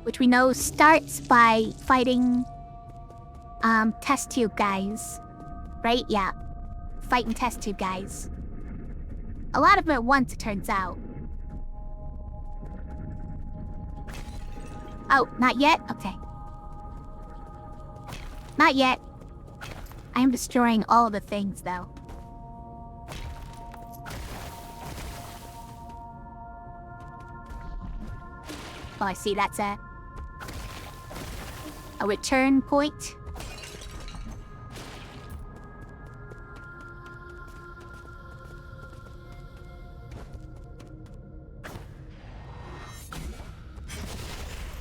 which we know starts by fighting test tube guys. Right? Yeah. Fighting test tube guys. A lot of them at once, it turns out. Oh, not yet? Okay. Not yet. I am destroying all the things, though. Oh, I see, that's a return point.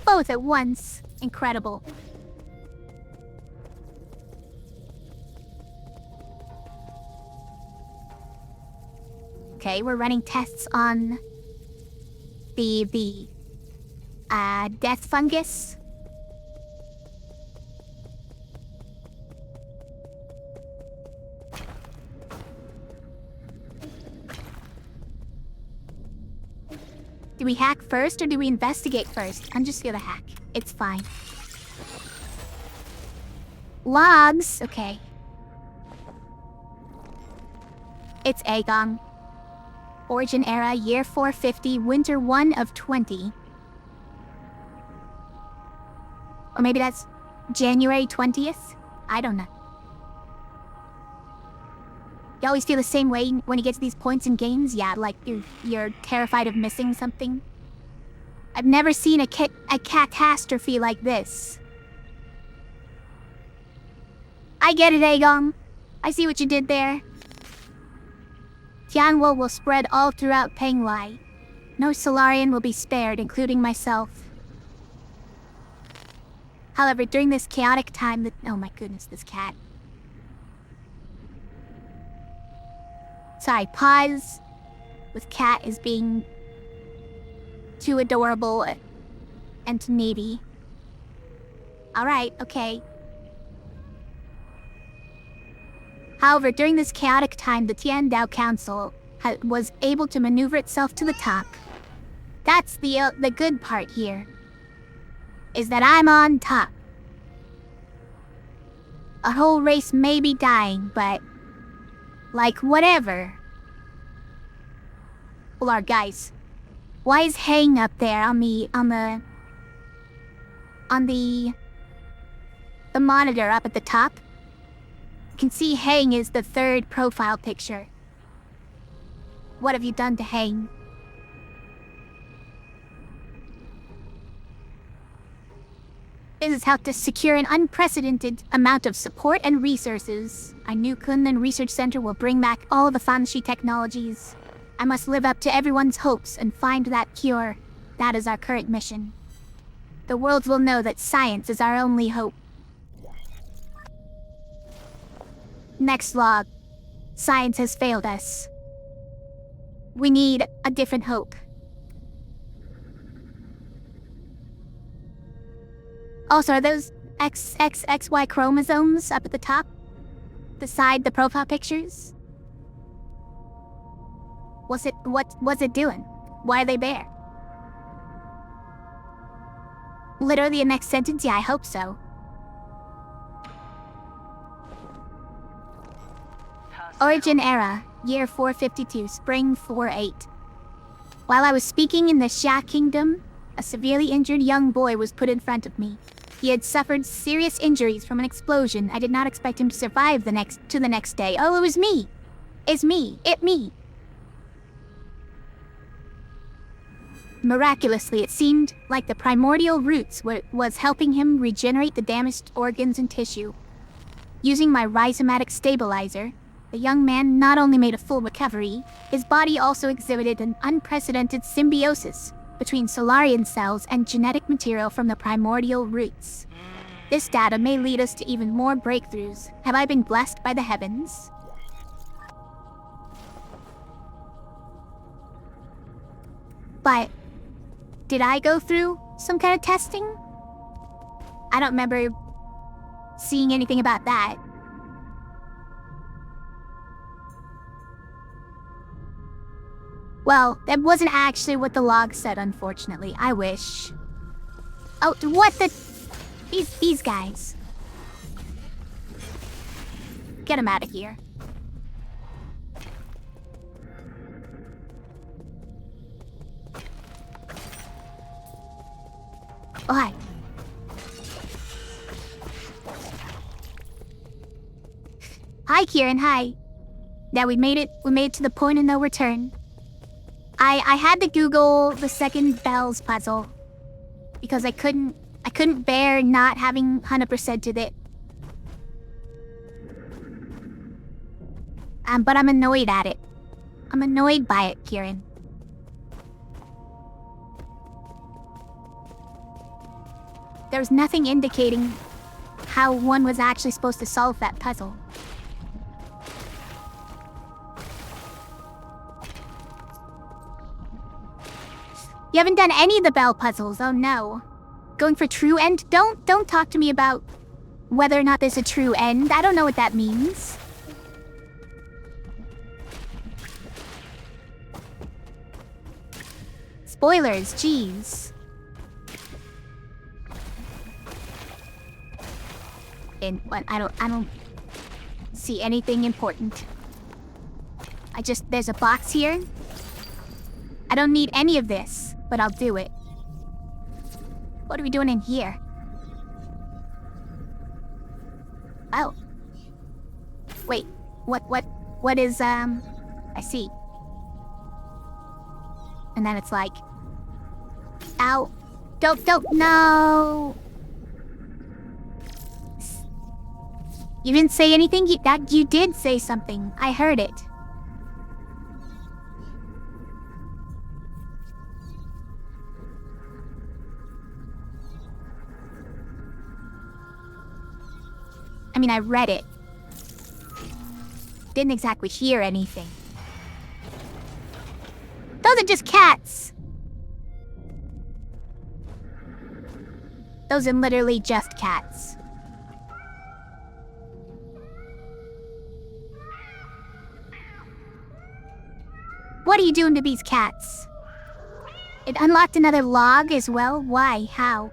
Both at once. Incredible. Okay, we're running tests on the death fungus. Do we hack first or do we investigate first? I'm just gonna hack. It's fine. Logs. Okay. It's Aegon. Origin era, year 450, winter 1 of 20. Or maybe that's January 20th? I don't know. You always feel the same way when you get to these points in games? Yeah, like you're terrified of missing something. I've never seen a catastrophe like this. I get it, Aegon. I see what you did there. Tianwo will spread all throughout Penglai. No Solarian will be spared, including myself. However, during this chaotic time oh my goodness, this cat. Sorry, pause. With cat is being too adorable and needy. Alright, okay. However, during this chaotic time, the Tiandao Council was able to maneuver itself to the top. That's the good part here. Is that I'm on top. A whole race may be dying, but... like, whatever. Well, guys. Why is Hang up there on the monitor up at the top? You can see Hang is the third profile picture. What have you done to Hang? This has helped us secure an unprecedented amount of support and resources. Our new Kunlun Research Center will bring back all of the Fanshi technologies. I must live up to everyone's hopes and find that cure. That is our current mission. The world will know that science is our only hope. Next log. Science has failed us. We need a different hope. Also, are those XXXY chromosomes up at the top? Beside the profile pictures? What was it doing? Why are they there? Literally the next sentence? Yeah, I hope so. Origin era, year 452, spring 48. While I was speaking in the Xia Kingdom, a severely injured young boy was put in front of me. He had suffered serious injuries from an explosion. I did not expect him to survive the next day. Oh, it was me. It's me. Me. Miraculously, it seemed like the primordial roots was helping him regenerate the damaged organs and tissue. Using my rhizomatic stabilizer, the young man not only made a full recovery, his body also exhibited an unprecedented symbiosis between Solarian cells and genetic material from the primordial roots. This data may lead us to even more breakthroughs. Have I been blessed by the heavens? But did I go through some kind of testing? I don't remember seeing anything about that. Well, that wasn't actually what the log said, unfortunately. I wish. Oh, what the... These guys. Get them out of here. Oh, hi. Hi, Kieran, hi. Yeah, we made it to the point of no return. I had to Google the second Bells puzzle because I couldn't bear not having 100%ed it. But I'm annoyed at it. I'm annoyed by it, Kieran. There was nothing indicating how one was actually supposed to solve that puzzle. You haven't done any of the Bell puzzles, oh no. Going for true end? Don't talk to me about whether or not there's a true end. I don't know what that means. Spoilers, jeez. And what? I don't see anything important. There's a box here. I don't need any of this, but I'll do it. What are we doing in here? Oh. Wait, what is, I see. And then it's like... Ow. Don't, no! You didn't say anything? You did say something. I heard it. I mean, I read it. Didn't exactly hear anything. Those are just cats! Those are literally just cats. What are you doing to these cats? It unlocked another log as well? Why? How?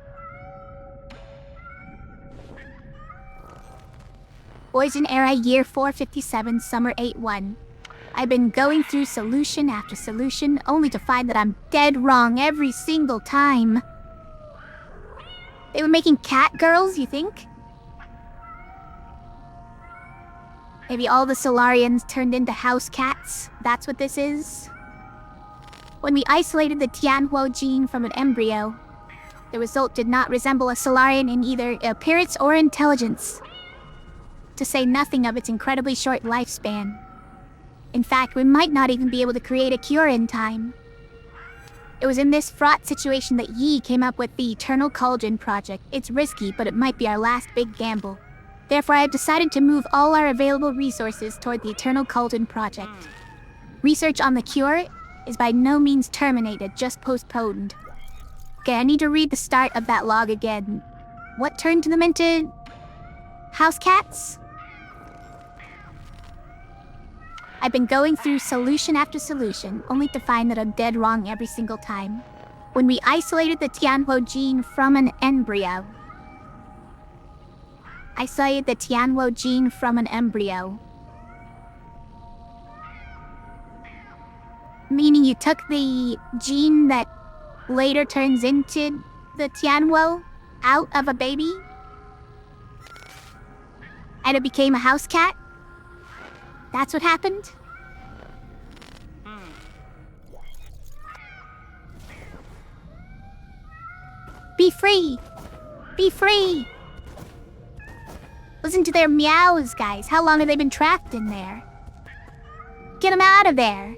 Poison Era Year 457, Summer 8-1. I've been going through solution after solution, only to find that I'm dead wrong every single time. They were making cat girls, you think? Maybe all the Solarians turned into house cats? That's what this is? When we isolated the Tianhuo gene from an embryo, the result did not resemble a Solarian in either appearance or intelligence, to say nothing of its incredibly short lifespan. In fact, we might not even be able to create a cure in time. It was in this fraught situation that Yi came up with the Eternal Cauldron project. It's risky, but it might be our last big gamble. Therefore, I have decided to move all our available resources toward the Eternal Cauldron project. Research on the cure is by no means terminated, just postponed. Okay, I need to read the start of that log again. What turned them into... house cats? I've been going through solution after solution, only to find that I'm dead wrong every single time. When we isolated the Tianhuo gene from an embryo. Isolated the Tianhuo gene from an embryo. Meaning you took the gene that later turns into the Tianhuo out of a baby? And it became a house cat? That's what happened? Be free! Be free! Listen to their meows, guys. How long have they been trapped in there? Get them out of there!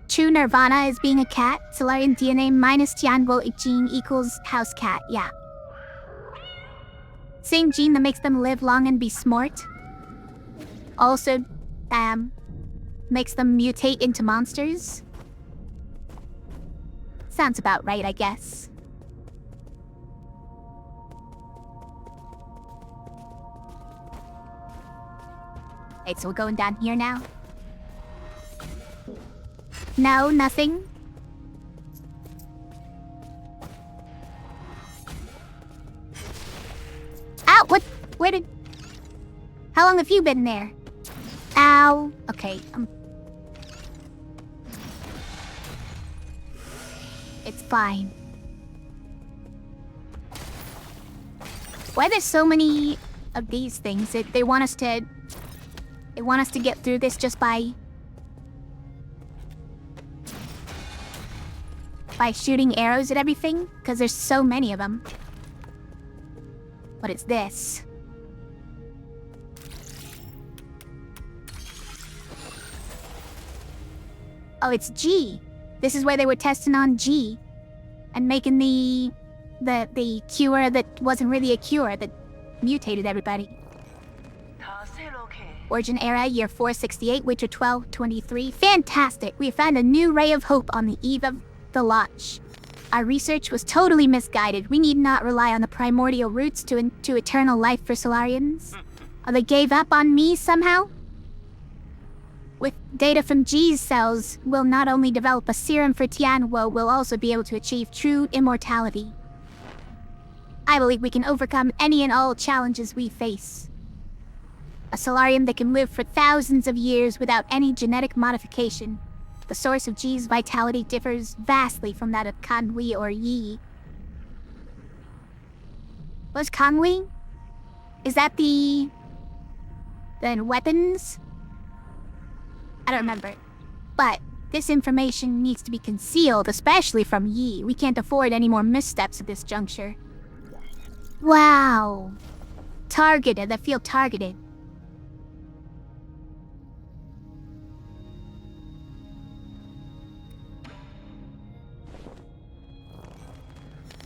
True nirvana is being a cat. Solarian DNA minus Tianhuo gene equals house cat, yeah. Same gene that makes them live long and be smart. Also, makes them mutate into monsters. Sounds about right, I guess. Okay, so we're going down here now. No, nothing. Ow! What? Where did... How long have you been there? Ow. Okay, It's fine. Why there's so many of these things? They want us to... They want us to get through this just by shooting arrows at everything? Because there's so many of them. But it's this. Oh, it's G. This is where they were testing on G. And making the cure that wasn't really a cure, that mutated everybody. Origin era, year 468, Witcher 1223. Fantastic! We found a new ray of hope on the eve of the launch. Our research was totally misguided. We need not rely on the primordial roots to eternal life for Solarians. Oh, they gave up on me somehow? With data from G's cells, we'll not only develop a serum for Tianhuo, we'll also be able to achieve true immortality. I believe we can overcome any and all challenges we face. A Solarium that can live for thousands of years without any genetic modification. The source of G's vitality differs vastly from that of Kangui or Yi. What's Kangui? Is that the weapons? I don't remember. But this information needs to be concealed, especially from Yi. We can't afford any more missteps at this juncture. Wow. Targeted. I feel targeted.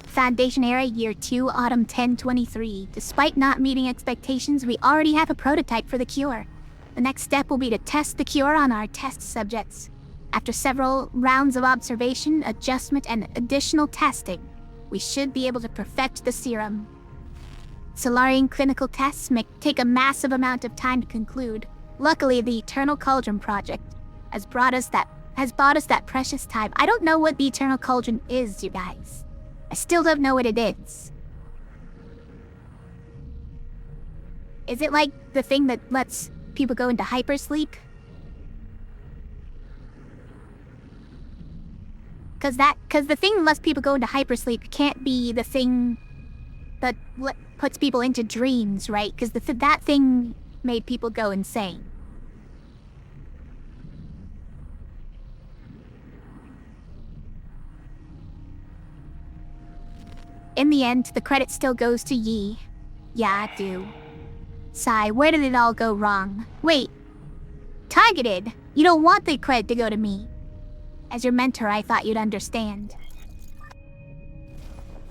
Foundation era, year 2, autumn 1023. Despite not meeting expectations, we already have a prototype for the cure. The next step will be to test the cure on our test subjects. After several rounds of observation, adjustment, and additional testing, we should be able to perfect the serum. Solarian clinical tests may take a massive amount of time to conclude. Luckily, the Eternal Cauldron project has bought us that precious time. I don't know what the Eternal Cauldron is, you guys. I still don't know what it is. Is it like the thing that lets people go into hypersleep? Cause the thing that lets people go into hypersleep can't be the thing that puts people into dreams, right? Cause that thing made people go insane. In the end, the credit still goes to Yi. Yeah, I do. Sigh, where did it all go wrong? Wait. Targeted? You don't want the credit to go to me. As your mentor, I thought you'd understand.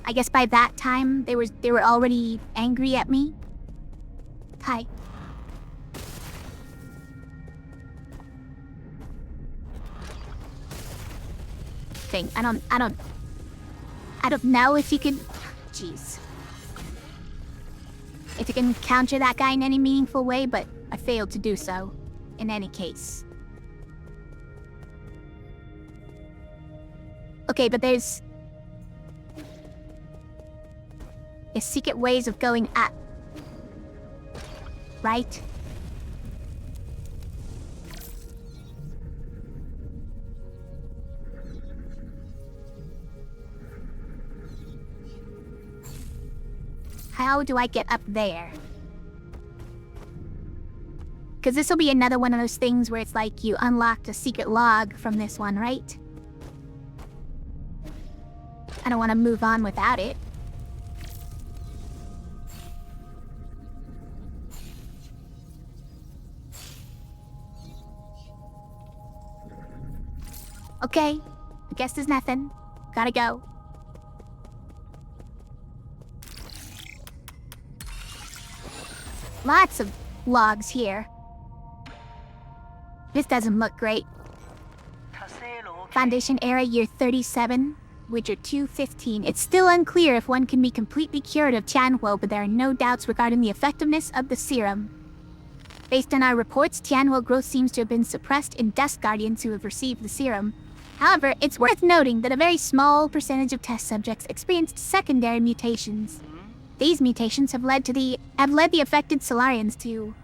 I guess by that time, they were already angry at me. Hi. I don't know if you can... Jeez. If you can counter that guy in any meaningful way, but I failed to do so. In any case. Okay, but there's secret ways of going at... Right? How do I get up there? Because this will be another one of those things where it's like you unlocked a secret log from this one, right? I don't want to move on without it. Okay, I guess there's nothing. Gotta go. Lots of logs here. This doesn't look great. Foundation era, year 37, Witcher 215. It's still unclear if one can be completely cured of Tianhuo, but there are no doubts regarding the effectiveness of the serum. Based on our reports, Tianhuo growth seems to have been suppressed in Dust Guardians who have received the serum. However, it's worth noting that a very small percentage of test subjects experienced secondary mutations. These mutations have led the affected Solarians to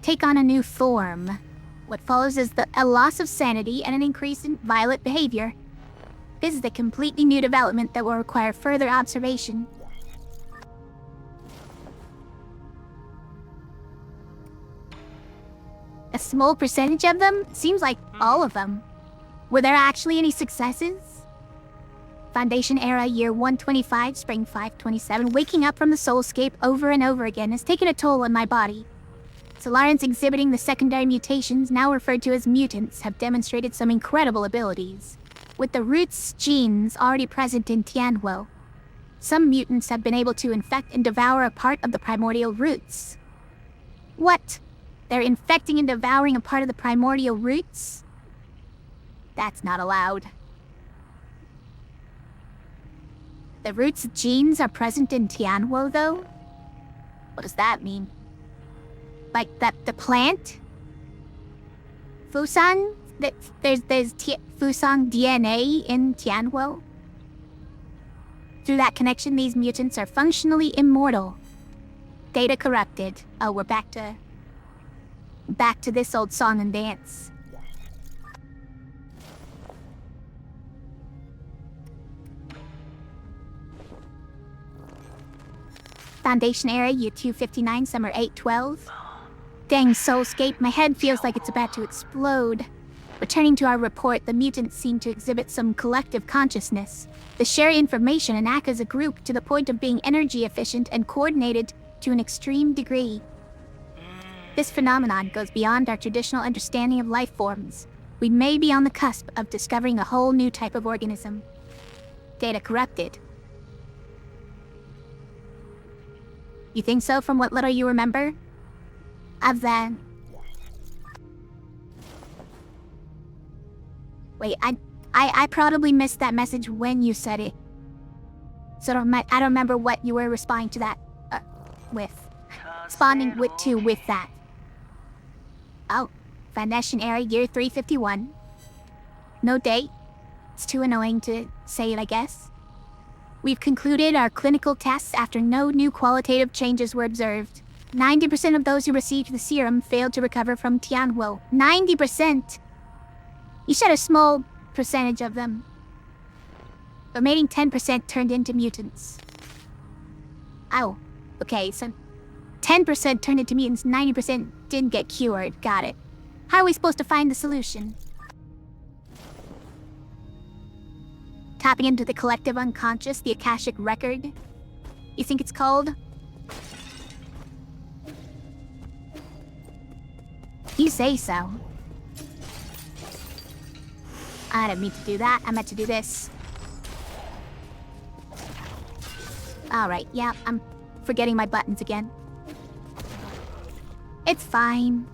take on a new form. What follows is a loss of sanity and an increase in violent behavior. This is a completely new development that will require further observation. A small percentage of them? Seems like all of them. Were there actually any successes? Foundation Era, year 125, spring 527, waking up from the soulscape over and over again has taken a toll on my body. Solarians exhibiting the secondary mutations, now referred to as mutants, have demonstrated some incredible abilities. With the roots genes already present in Tianhuo, some mutants have been able to infect and devour a part of the primordial roots. What? They're infecting and devouring a part of the primordial roots? That's not allowed. The roots genes are present in Tianhuo, though? What does that mean? Like the plant? Fusang? There's Fusang DNA in Tianhuo? Through that connection, these mutants are functionally immortal. Data corrupted. Oh, we're back to this old song and dance. Foundation Era, year 259, summer 812. Dang soulscape, my head feels like it's about to explode. Returning to our report, the mutants seem to exhibit some collective consciousness. They share information and act as a group to the point of being energy efficient and coordinated to an extreme degree. This phenomenon goes beyond our traditional understanding of life forms. We may be on the cusp of discovering a whole new type of organism. Data corrupted. You think so from what little you remember? Of that... Wait, I probably missed that message when you said it. So I don't remember what you were responding to that, with. Responding with that. Oh, Foundation Era, year 351. No date. It's too annoying to say it, I guess. We've concluded our clinical tests after no new qualitative changes were observed. 90% of those who received the serum failed to recover from Tianhuo. 90%! You said a small percentage of them. The remaining 10% turned into mutants. Oh, okay, so 10% turned into mutants, 90% didn't get cured. Got it. How are we supposed to find the solution? Tapping into the collective unconscious, the Akashic Record? You think it's called? You say so. I didn't mean to do that. I meant to do this. Alright, yeah, I'm forgetting my buttons again. It's fine.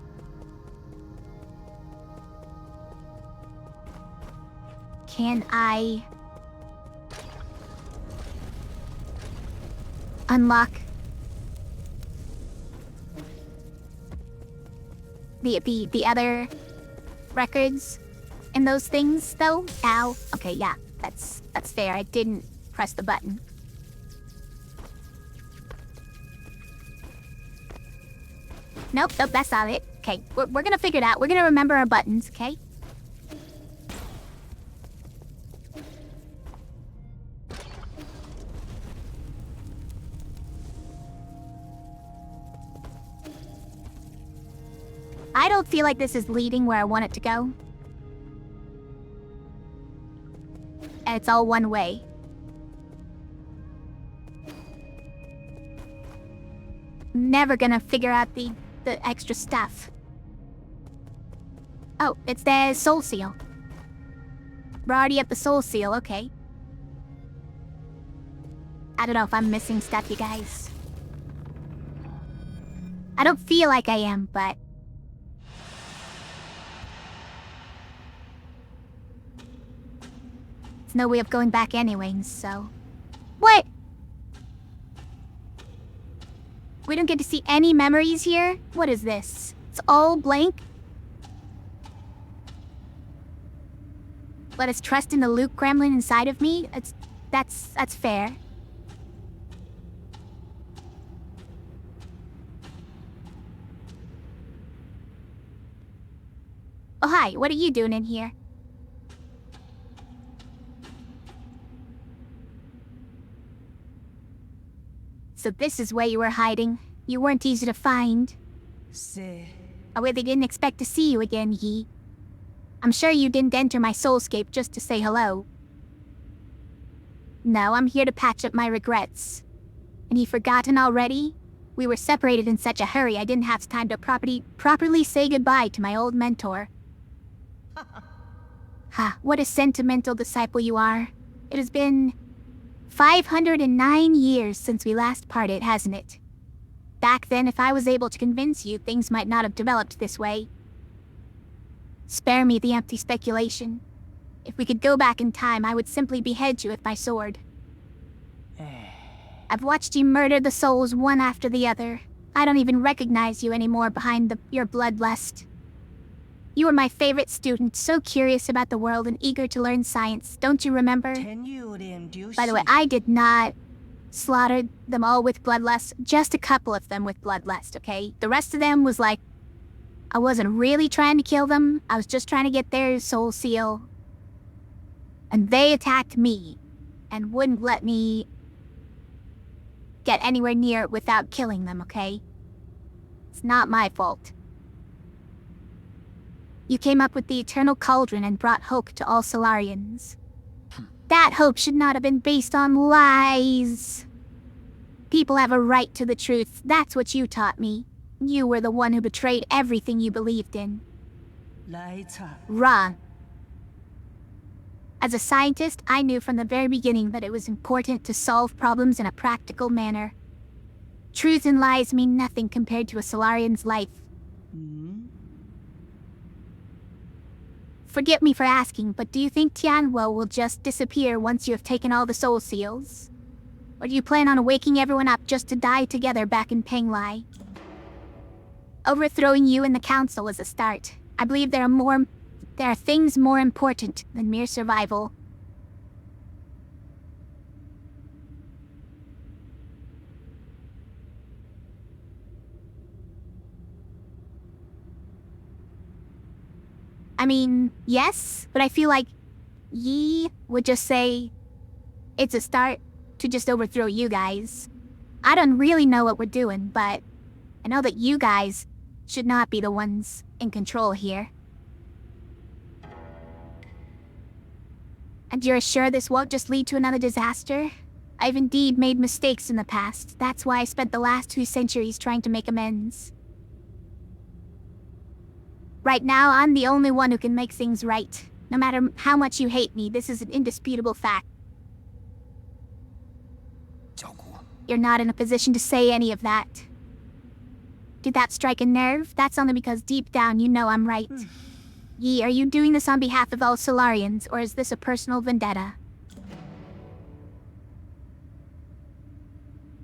Can I... unlock... the other records in those things, though? Ow. Okay, yeah, that's fair. I didn't press the button. Nope, that's not it. Okay, we're gonna figure it out. We're gonna remember our buttons, okay? I don't feel like this is leading where I want it to go. And it's all one way. Never gonna figure out the extra stuff. Oh, it's the soul seal. We're already at the soul seal, okay. I don't know if I'm missing stuff, you guys. I don't feel like I am, but... there's no way of going back anyways, so... What? We don't get to see any memories here? What is this? It's all blank? Let us trust in the Luke Gremlin inside of me? That's fair. Oh hi, what are you doing in here? So this is where you were hiding. You weren't easy to find. I really didn't expect to see you again, Yi. I'm sure you didn't enter my soulscape just to say hello. No, I'm here to patch up my regrets. And you forgotten already? We were separated in such a hurry I didn't have time to properly say goodbye to my old mentor. Ha, what a sentimental disciple you are. It has been 509 years since we last parted, hasn't it? Back then, if I was able to convince you, things might not have developed this way. Spare me the empty speculation. If we could go back in time, I would simply behead you with my sword. I've watched you murder the souls one after the other. I don't even recognize you anymore behind your bloodlust. You were my favorite student, so curious about the world and eager to learn science. Don't you remember? By the way, I did not slaughter them all with bloodlust. Just a couple of them with bloodlust, okay? The rest of them was like, I wasn't really trying to kill them. I was just trying to get their soul seal. And they attacked me and wouldn't let me get anywhere near it without killing them, okay? It's not my fault. You came up with the Eternal Cauldron and brought hope to all Solarians. That hope should not have been based on lies. People have a right to the truth. That's what you taught me. You were the one who betrayed everything you believed in. Wrong. As a scientist, I knew from the very beginning that it was important to solve problems in a practical manner. Truth and lies mean nothing compared to a Solarian's life. Forgive me for asking, but do you think Tianhuo will just disappear once you have taken all the soul seals? Or do you plan on waking everyone up just to die together back in Penglai? Overthrowing you and the council is a start. I believe there are things more important than mere survival. I mean, yes, but I feel like Yi would just say it's a start to just overthrow you guys. I don't really know what we're doing, but I know that you guys should not be the ones in control here. And you're sure this won't just lead to another disaster? I've indeed made mistakes in the past. That's why I spent the last 2 centuries trying to make amends. Right now, I'm the only one who can make things right. No matter how much you hate me, this is an indisputable fact. You're not in a position to say any of that. Did that strike a nerve? That's only because deep down you know I'm right. Yi, are you doing this on behalf of all Solarians, or is this a personal vendetta?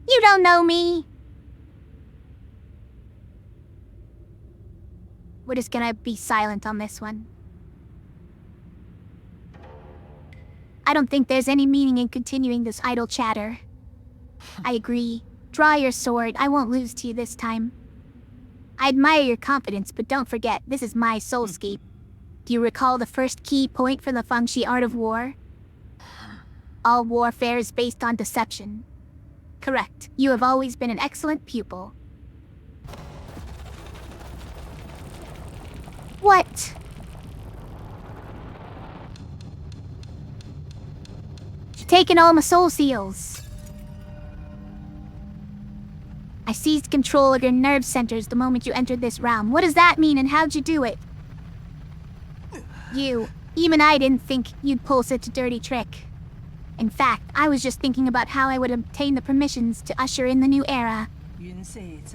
You don't know me! We're just gonna be silent on this one. I don't think there's any meaning in continuing this idle chatter. I agree. Draw your sword. I won't lose to you this time. I admire your confidence, but don't forget, this is my soulscape. Do you recall the first key point for the Fengshi art of war? All warfare is based on deception. Correct. You have always been an excellent pupil. What? You've taken all my soul seals. I seized control of your nerve centers the moment you entered this realm. What does that mean, and how'd you do it? Even I didn't think you'd pull such a dirty trick. In fact, I was just thinking about how I would obtain the permissions to usher in the new era.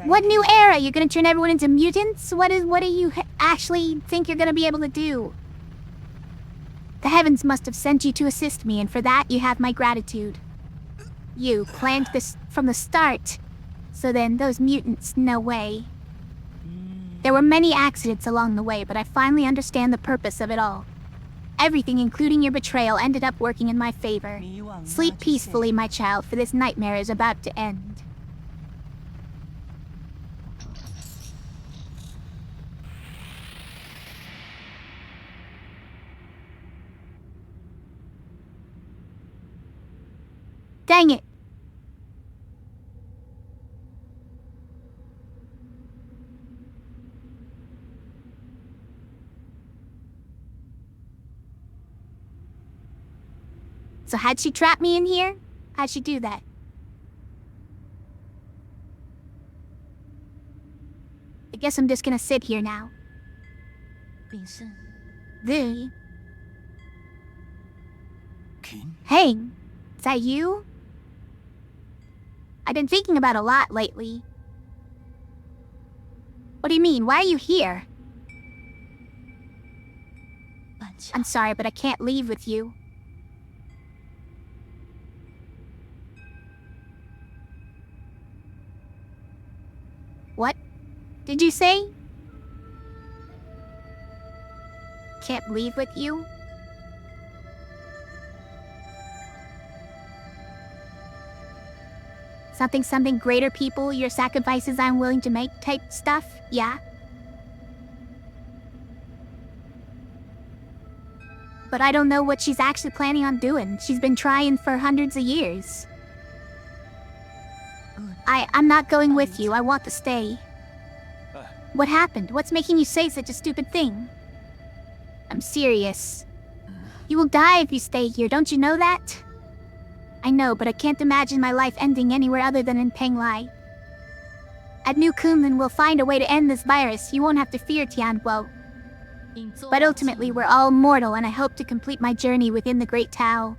What new era? You're gonna turn everyone into mutants? What do you actually think you're gonna be able to do? The heavens must have sent you to assist me, and for that you have my gratitude. You planned this from the start. So then, those mutants, no way. There were many accidents along the way, but I finally understand the purpose of it all. Everything, including your betrayal, ended up working in my favor. Sleep peacefully, my child, for this nightmare is about to end. Dang it. So how'd she trap me in here? How'd she do that? I guess I'm just gonna sit here now. 秉胜， The King? Hey, is that you? I've been thinking about a lot lately. What do you mean? Why are you here? 板桥 I'm sorry, but I can't leave with you. What did you say? Can't leave with you? Something greater people, your sacrifices I'm willing to make type stuff, yeah? But I don't know what she's actually planning on doing. She's been trying for hundreds of years. I'm not going with you. I want to stay. What happened? What's making you say such a stupid thing? I'm serious. You will die if you stay here, don't you know that? I know, but I can't imagine my life ending anywhere other than in Penglai. At New Kunlun, we'll find a way to end this virus. You won't have to fear Tianguo. 引作 But ultimately, we're all mortal, and I hope to complete my journey within the Great Tao.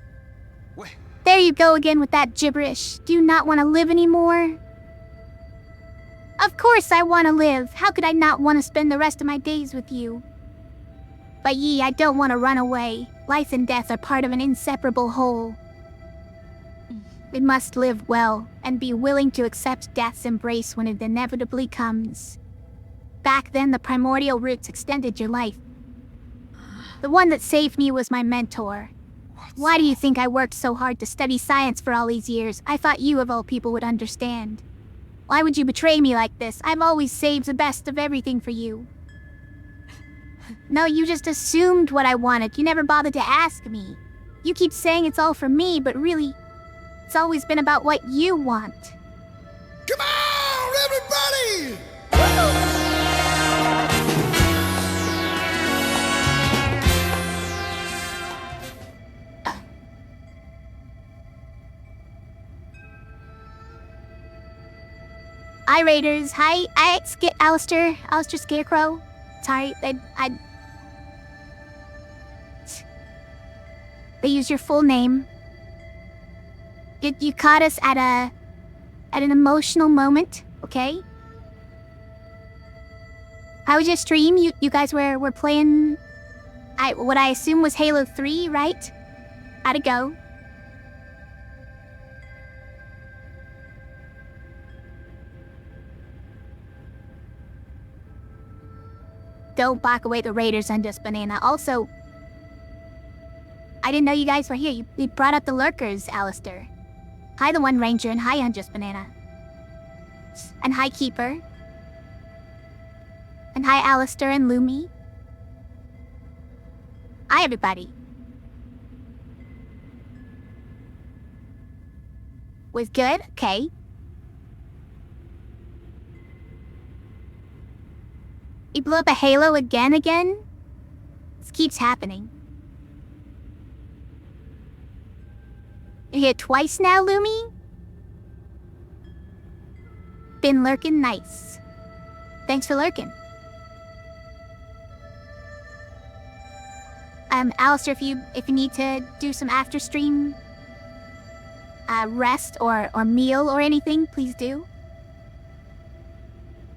Wait. There you go again with that gibberish. Do you not want to live anymore? Of course I want to live. How could I not want to spend the rest of my days with you? But I don't want to run away. Life and death are part of an inseparable whole. We must live well, and be willing to accept death's embrace when it inevitably comes. Back then, the primordial roots extended your life. The one that saved me was my mentor. Why do you think I worked so hard to study science for all these years? I thought you, of all people, would understand. Why would you betray me like this? I've always saved the best of everything for you. No, you just assumed what I wanted. You never bothered to ask me. You keep saying it's all for me, but really, it's always been about what you want. Come on, everybody! Hi, Raiders. Hi, Alistair Scarecrow. Sorry, they use your full name. You caught us at an emotional moment, okay? How was your stream? You guys were playing what I assume was Halo 3, right? How'd it go? Don't block away the Raiders and just Banana. Also, I didn't know you guys were here. You brought up the lurkers, Alistair. Hi, the One Ranger, and hi, Unjust Banana. And hi, Keeper. And hi, Alistair and Lumi. Hi, everybody. Was good? Okay. You blew up a Halo again? This keeps happening. You're here twice now, Lumi? Been lurking nice. Thanks for lurking. Alistair, if you need to do some after stream rest or meal or anything, please do.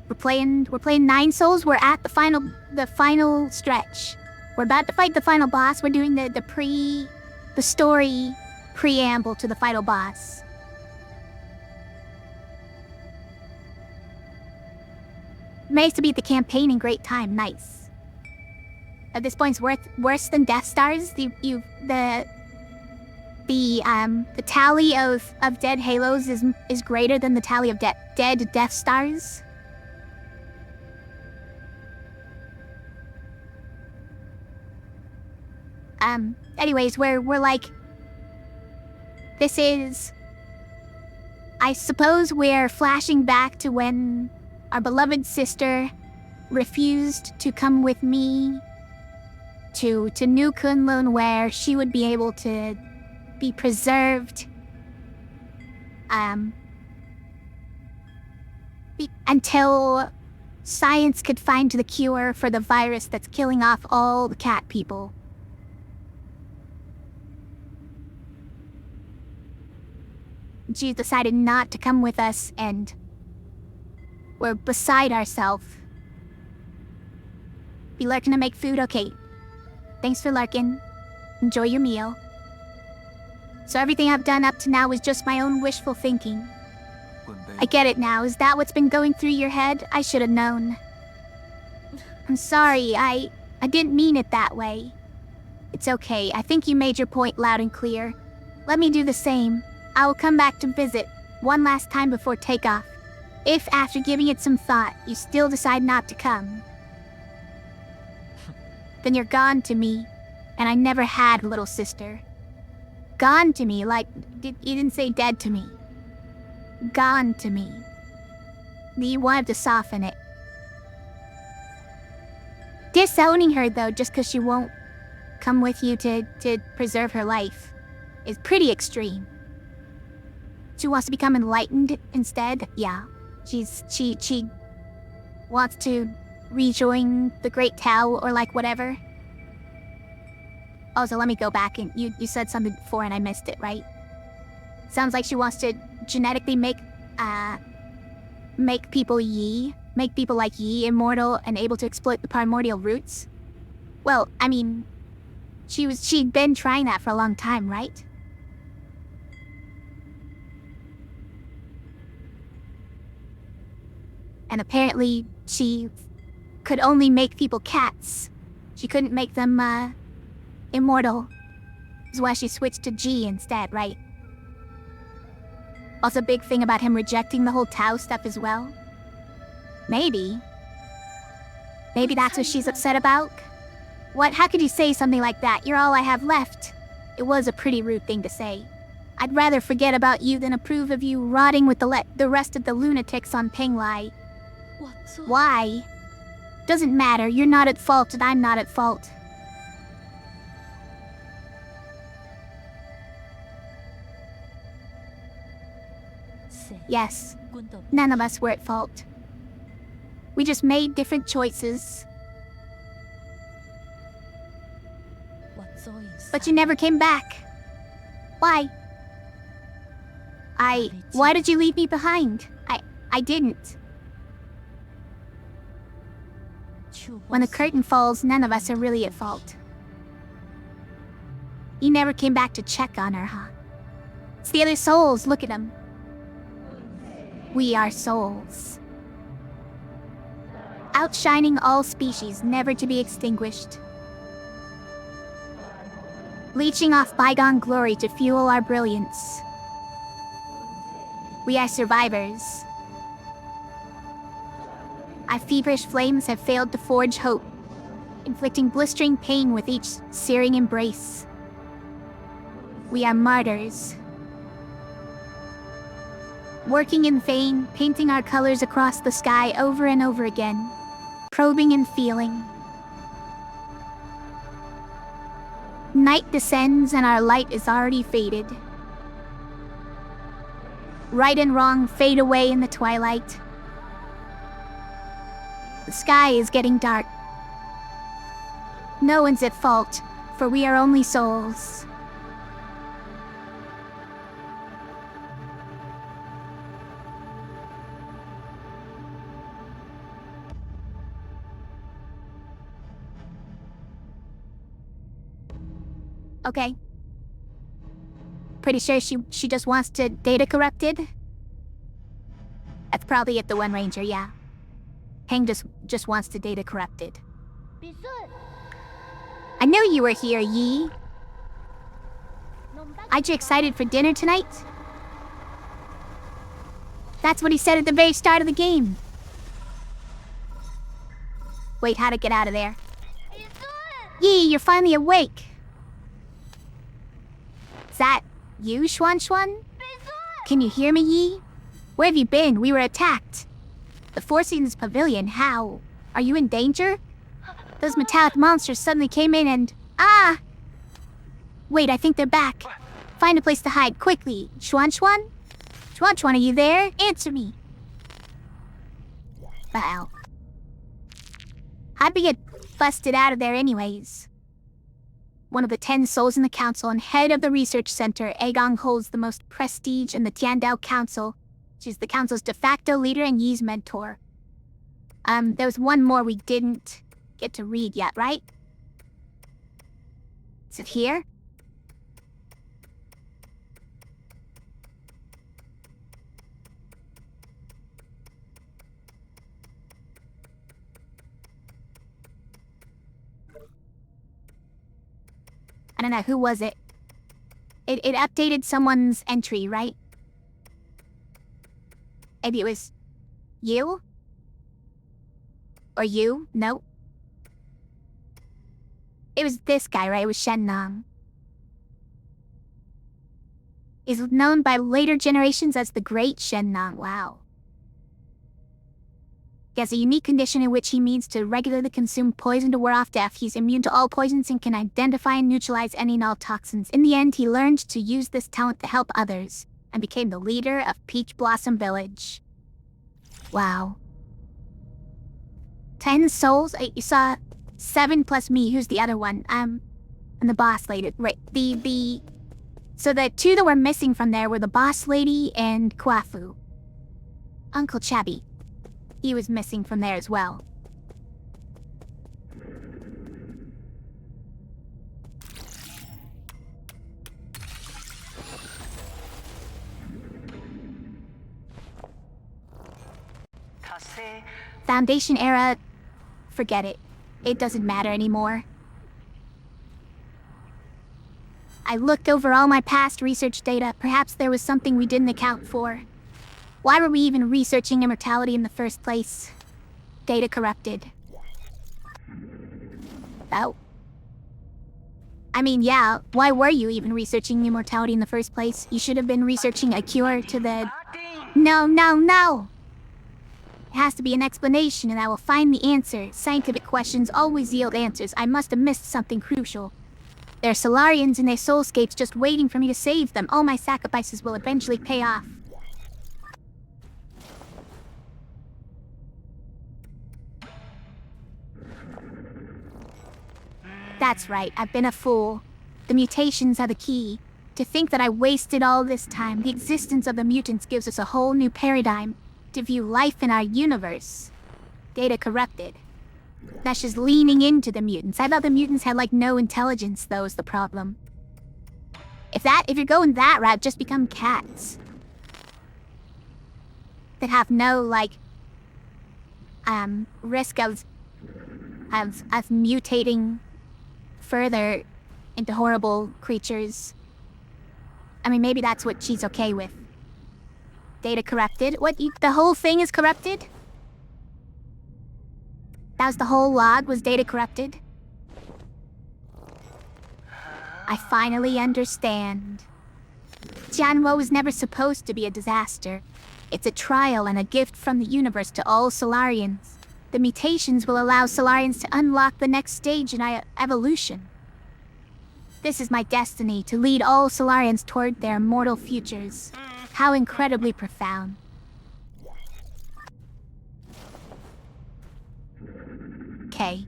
We're playing 9 Souls. We're at the final stretch. We're about to fight the final boss. We're doing the story preamble to the final boss. Managed to beat the campaign in great time. Nice. At this point, it's worse than Death Stars. The tally of dead Halos is greater than the tally of dead Death Stars. Anyways, we're like, this is I suppose we're flashing back to when our beloved sister refused to come with me to New Kunlun, where she would be able to be preserved until science could find the cure for the virus that's killing off all the cat people. She decided not to come with us, and we're beside ourselves. Be lurking to make food? Okay. Thanks for lurking. Enjoy your meal. So everything I've done up to now was just my own wishful thinking. I get it now. Is that what's been going through your head? I should have known. I'm sorry. I didn't mean it that way. It's okay. I think you made your point loud and clear. Let me do the same. I will come back to visit one last time before takeoff. If, after giving it some thought, you still decide not to come, then you're gone to me, and I never had a little sister. Gone to me, like, you didn't say dead to me. Gone to me. You wanted to soften it. Disowning her, though, just because she won't come with you to preserve her life, is pretty extreme. She wants to become enlightened instead? Yeah. She wants to rejoin the Great Tao or like whatever. Also, let me go back, and you said something before and I missed it, right? Sounds like she wants to genetically make people Yi, make people like Yi immortal and able to exploit the primordial roots. Well, I mean, she'd been trying that for a long time, right? And apparently, she could only make people cats. She couldn't make them, immortal. That's why she switched to G instead, right? Also, big thing about him rejecting the whole Tao stuff as well. Maybe that's what she's upset about? What? How could you say something like that? You're all I have left. It was a pretty rude thing to say. I'd rather forget about you than approve of you rotting with the rest of the lunatics on Penglai. Why? Doesn't matter. You're not at fault and I'm not at fault. Yes, none of us were at fault. We just made different choices. But you never came back. Why? Why did you leave me behind? I didn't. When the curtain falls, none of us are really at fault. You never came back to check on her, huh? It's the other souls, look at them. We are souls. Outshining all species, never to be extinguished. Leeching off bygone glory to fuel our brilliance. We are survivors. Our feverish flames have failed to forge hope, inflicting blistering pain with each searing embrace. We are martyrs. Working in vain, painting our colors across the sky over and over again, probing and feeling. Night descends and our light is already faded. Right and wrong fade away in the twilight. The sky is getting dark. No one's at fault, for we are only souls. Okay. Pretty sure she just wants to data corrupted? That's probably at the One Ranger, yeah. Heng just wants to data corrupted. I knew you were here, Yi. Aren't you excited for dinner tonight? That's what he said at the very start of the game. Wait, how to get out of there? Yi, you're finally awake. Is that you, Xuan Xuan? Can you hear me, Yi? Where have you been? We were attacked. The Four Seasons Pavilion, how? Are you in danger? Those metallic monsters suddenly came in and... Ah! Wait, I think they're back. Find a place to hide, quickly. Xuan Xuan? Xuan Xuan, are you there? Answer me. Well. How'd we get busted out of there anyways? One of the 10 souls in the council and head of the research center, Aegon holds the most prestige in the Tiandao Council. She's the council's de facto leader and Yi's mentor. There was one more we didn't get to read yet, right? Is it here? I don't know, who was it? It updated someone's entry, right? Maybe it was... you? Or you? No. It was this guy, right? It was Shen Nang. He's known by later generations as the Great Shen Nang. Wow. He has a unique condition in which he means to regularly consume poison to ward off death. He's immune to all poisons and can identify and neutralize any and all toxins. In the end, he learned to use this talent to help others, and became the leader of Peach Blossom Village. Wow. 10 souls? You saw 7 plus me. Who's the other one? And the boss lady. Right, So the 2 that were missing from there were the boss lady and Kwafu. Uncle Chabby. He was missing from there as well. Foundation era, forget it. It doesn't matter anymore. I looked over all my past research data. Perhaps there was something we didn't account for. Why were we even researching immortality in the first place? Data corrupted. Oh. I mean, yeah, why were you even researching immortality in the first place? You should have been researching a cure to the... No! It has to be an explanation, and I will find the answer. Scientific questions always yield answers. I must have missed something crucial. There are Solarians in their soulscapes just waiting for me to save them. All my sacrifices will eventually pay off. That's right, I've been a fool. The mutations are the key. To think that I wasted all this time, the existence of the mutants gives us a whole new paradigm to view life in our universe. Data corrupted. That's just leaning into the mutants. I thought the mutants had, like, no intelligence, though, is the problem. If you're going that route, just become cats. That have no, like, risk of mutating further into horrible creatures. I mean, maybe that's what she's okay with. Data corrupted? The whole thing is corrupted? That was the whole log, was data corrupted? I finally understand. Jianwo was never supposed to be a disaster. It's a trial and a gift from the universe to all Solarians. The mutations will allow Solarians to unlock the next stage in evolution. This is my destiny, to lead all Solarians toward their immortal futures. How incredibly profound. Okay.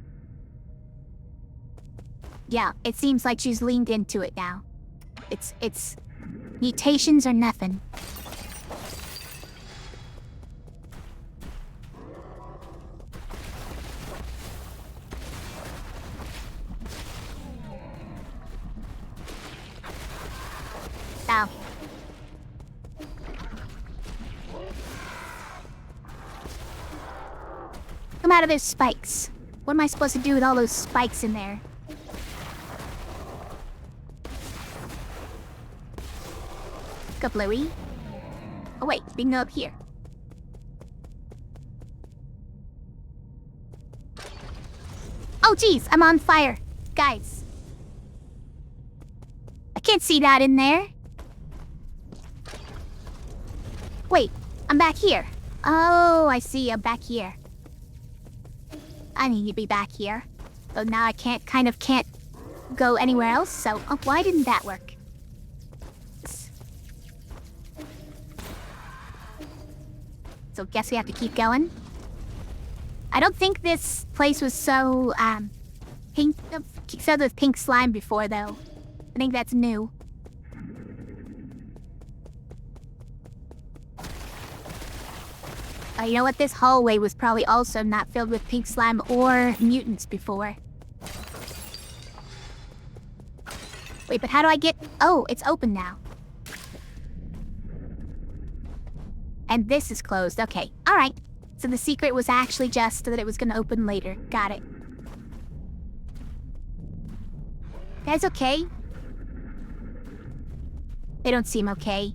Yeah, it seems like she's leaned into it now. It's... mutations are nothing. Ow. Come out of those spikes. What am I supposed to do with all those spikes in there? Bluey. Oh wait, we can go up here. Oh geez, I'm on fire. Guys. I can't see that in there. Wait, I'm back here. Oh, I see. I'm back here. I need to be back here. So now I can't go anywhere else. So, oh, why didn't that work? So guess we have to keep going. I don't think this place was so, pink, filled with pink slime before, though. I think that's new. You know what? This hallway was probably also not filled with pink slime or mutants before. Wait, but how do I get... Oh, it's open now. And this is closed. Okay, alright. So the secret was actually just that it was gonna open later. Got it. Guys okay? They don't seem okay.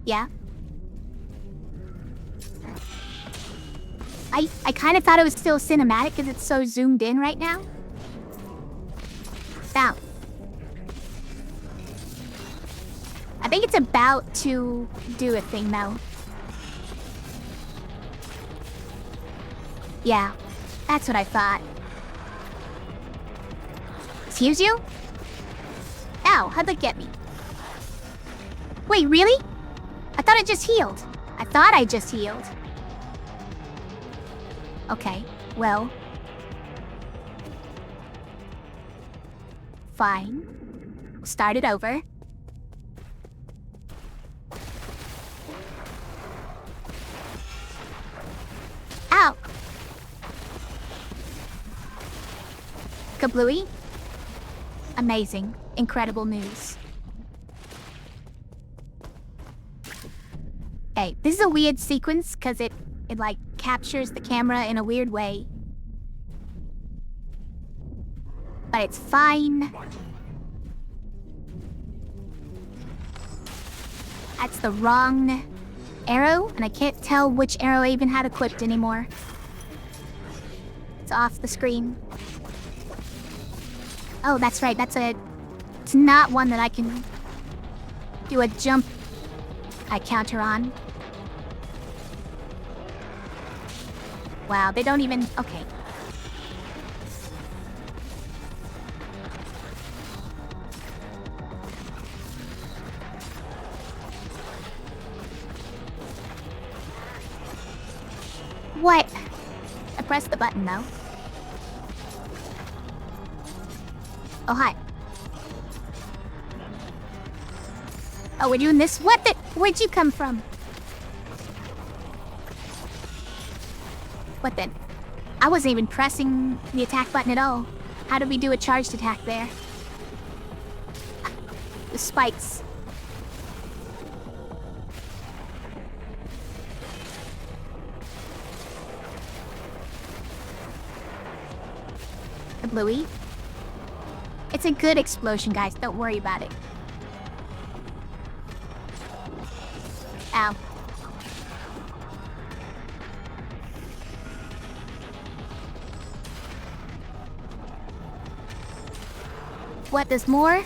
Yeah? I kind of thought it was still cinematic because it's so zoomed in right now. Now. I think it's about to do a thing, though. Yeah, that's what I thought. Excuse you? Ow, how'd that get me? Wait, really? I thought I just healed. I thought I just healed. Okay, well. Fine. Start it over. Ow! Kablooey? Amazing. Incredible news. Okay, this is a weird sequence because it like captures the camera in a weird way. But it's fine. That's the wrong arrow, and I can't tell which arrow I even had equipped anymore. It's off the screen. Oh, that's right, it's not one that I can do a jump I counter on. Wow, they don't even... Okay. What? I pressed the button, though. Oh, hi. Oh, we're doing this? What the... Where'd you come from? What then? I wasn't even pressing the attack button at all. How did we do a charged attack there? The spikes. The Bluey? It's a good explosion, guys. Don't worry about it. Ow. What, there's more?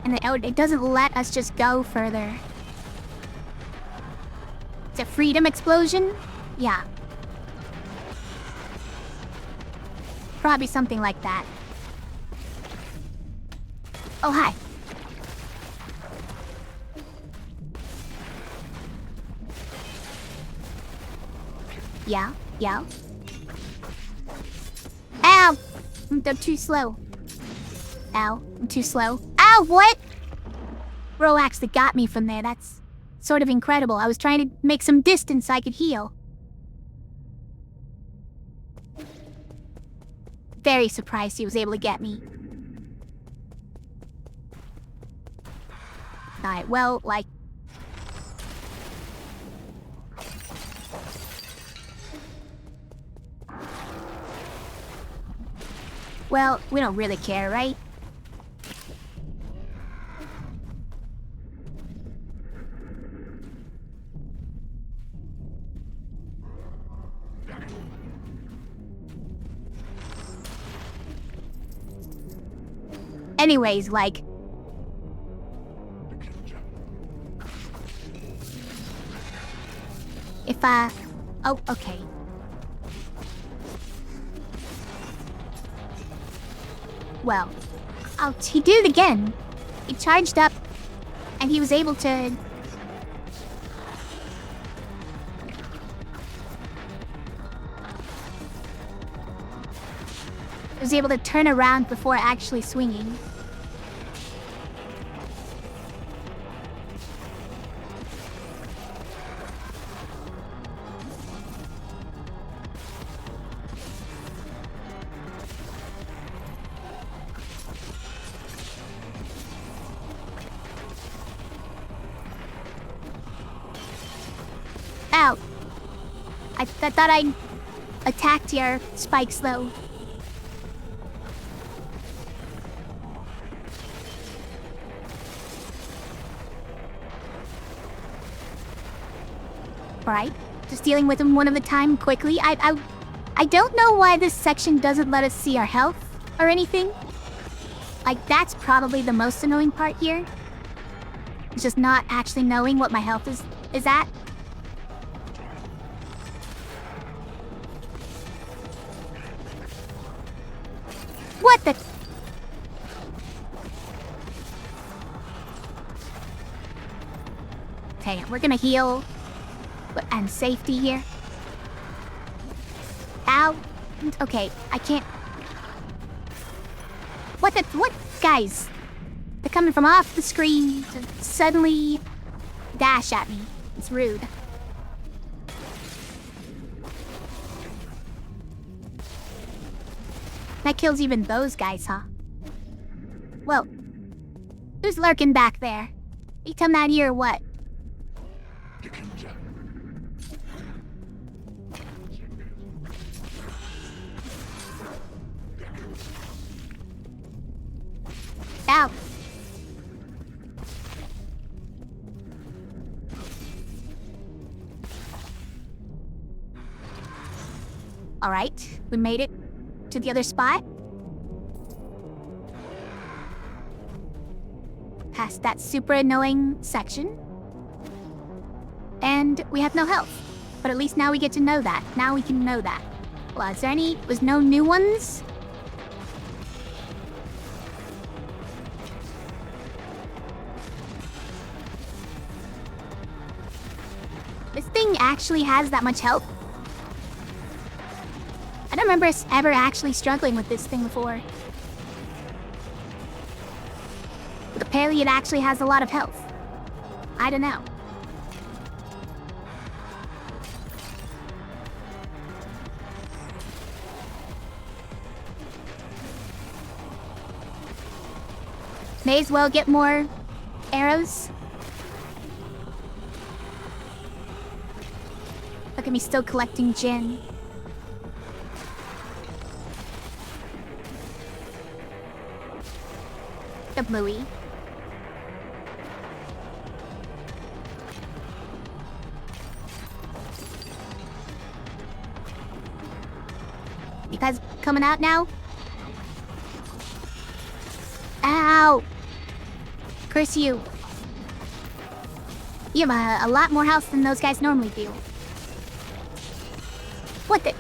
And it doesn't let us just go further. It's a freedom explosion? Yeah. Probably something like that. Oh, hi. Yeah, yeah. Ow! I'm too slow. Ow, I'm too slow. Ow, what? Bro actually got me from there. That's sort of incredible. I was trying to make some distance so I could heal. Very surprised he was able to get me. Alright, well, like... Well, we don't really care, right? Anyways, like... If oh, okay. Well, he did it again. He charged up, and he was able to... He was able to turn around before actually swinging. Ow! I thought I attacked your spikes, though. Alright, just dealing with them one at a time quickly. I don't know why this section doesn't let us see our health or anything. Like, that's probably the most annoying part here. Just not actually knowing what my health is at. What the... Okay, we're gonna heal. And safety here. Ow. Okay, I can't... What? Guys? They're coming from off the screen to suddenly dash at me. It's rude. That kills even those guys, huh? Well, who's lurking back there? You come out here or what? Ow. Alright, we made it to the other spot. Past that super annoying section. And we have no health. But at least now we get to know that. Now we can know that. Well, is there any... Was no new ones? This thing actually has that much health? I don't remember us ever actually struggling with this thing before. But apparently it actually has a lot of health. I don't know. May as well get more arrows. Look at me still collecting gin. The bluey. You guys coming out now? Ow! Curse you. You have a lot more health than those guys normally do. What the...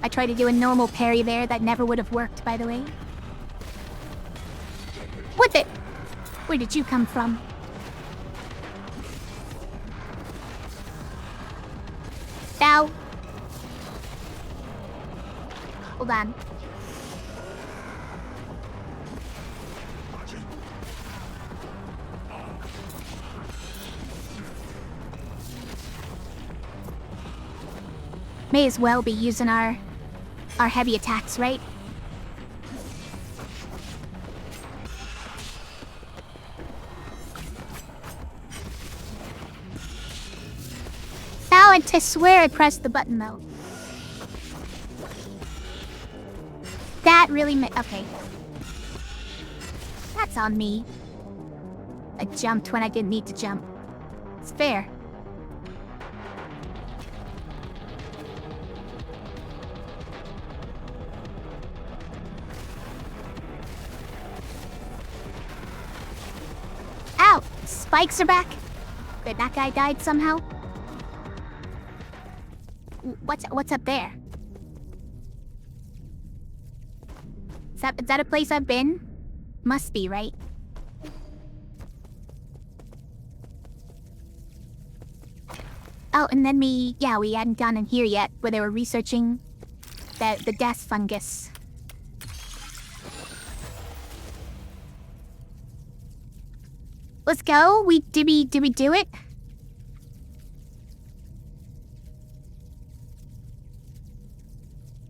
I tried to do a normal parry there that never would have worked, by the way. What the... Where did you come from? Ow. Hold on. May as well be using our heavy attacks, right? Ow, I swear I pressed the button though. That really okay. That's on me. I jumped when I didn't need to jump. It's fair. spikes are back. Good, that guy died somehow. What's up there? Is that a place I've been? Must be, right? Oh, and then we hadn't gone in here yet, where they were researching the death fungus. Let's go. Did we do it?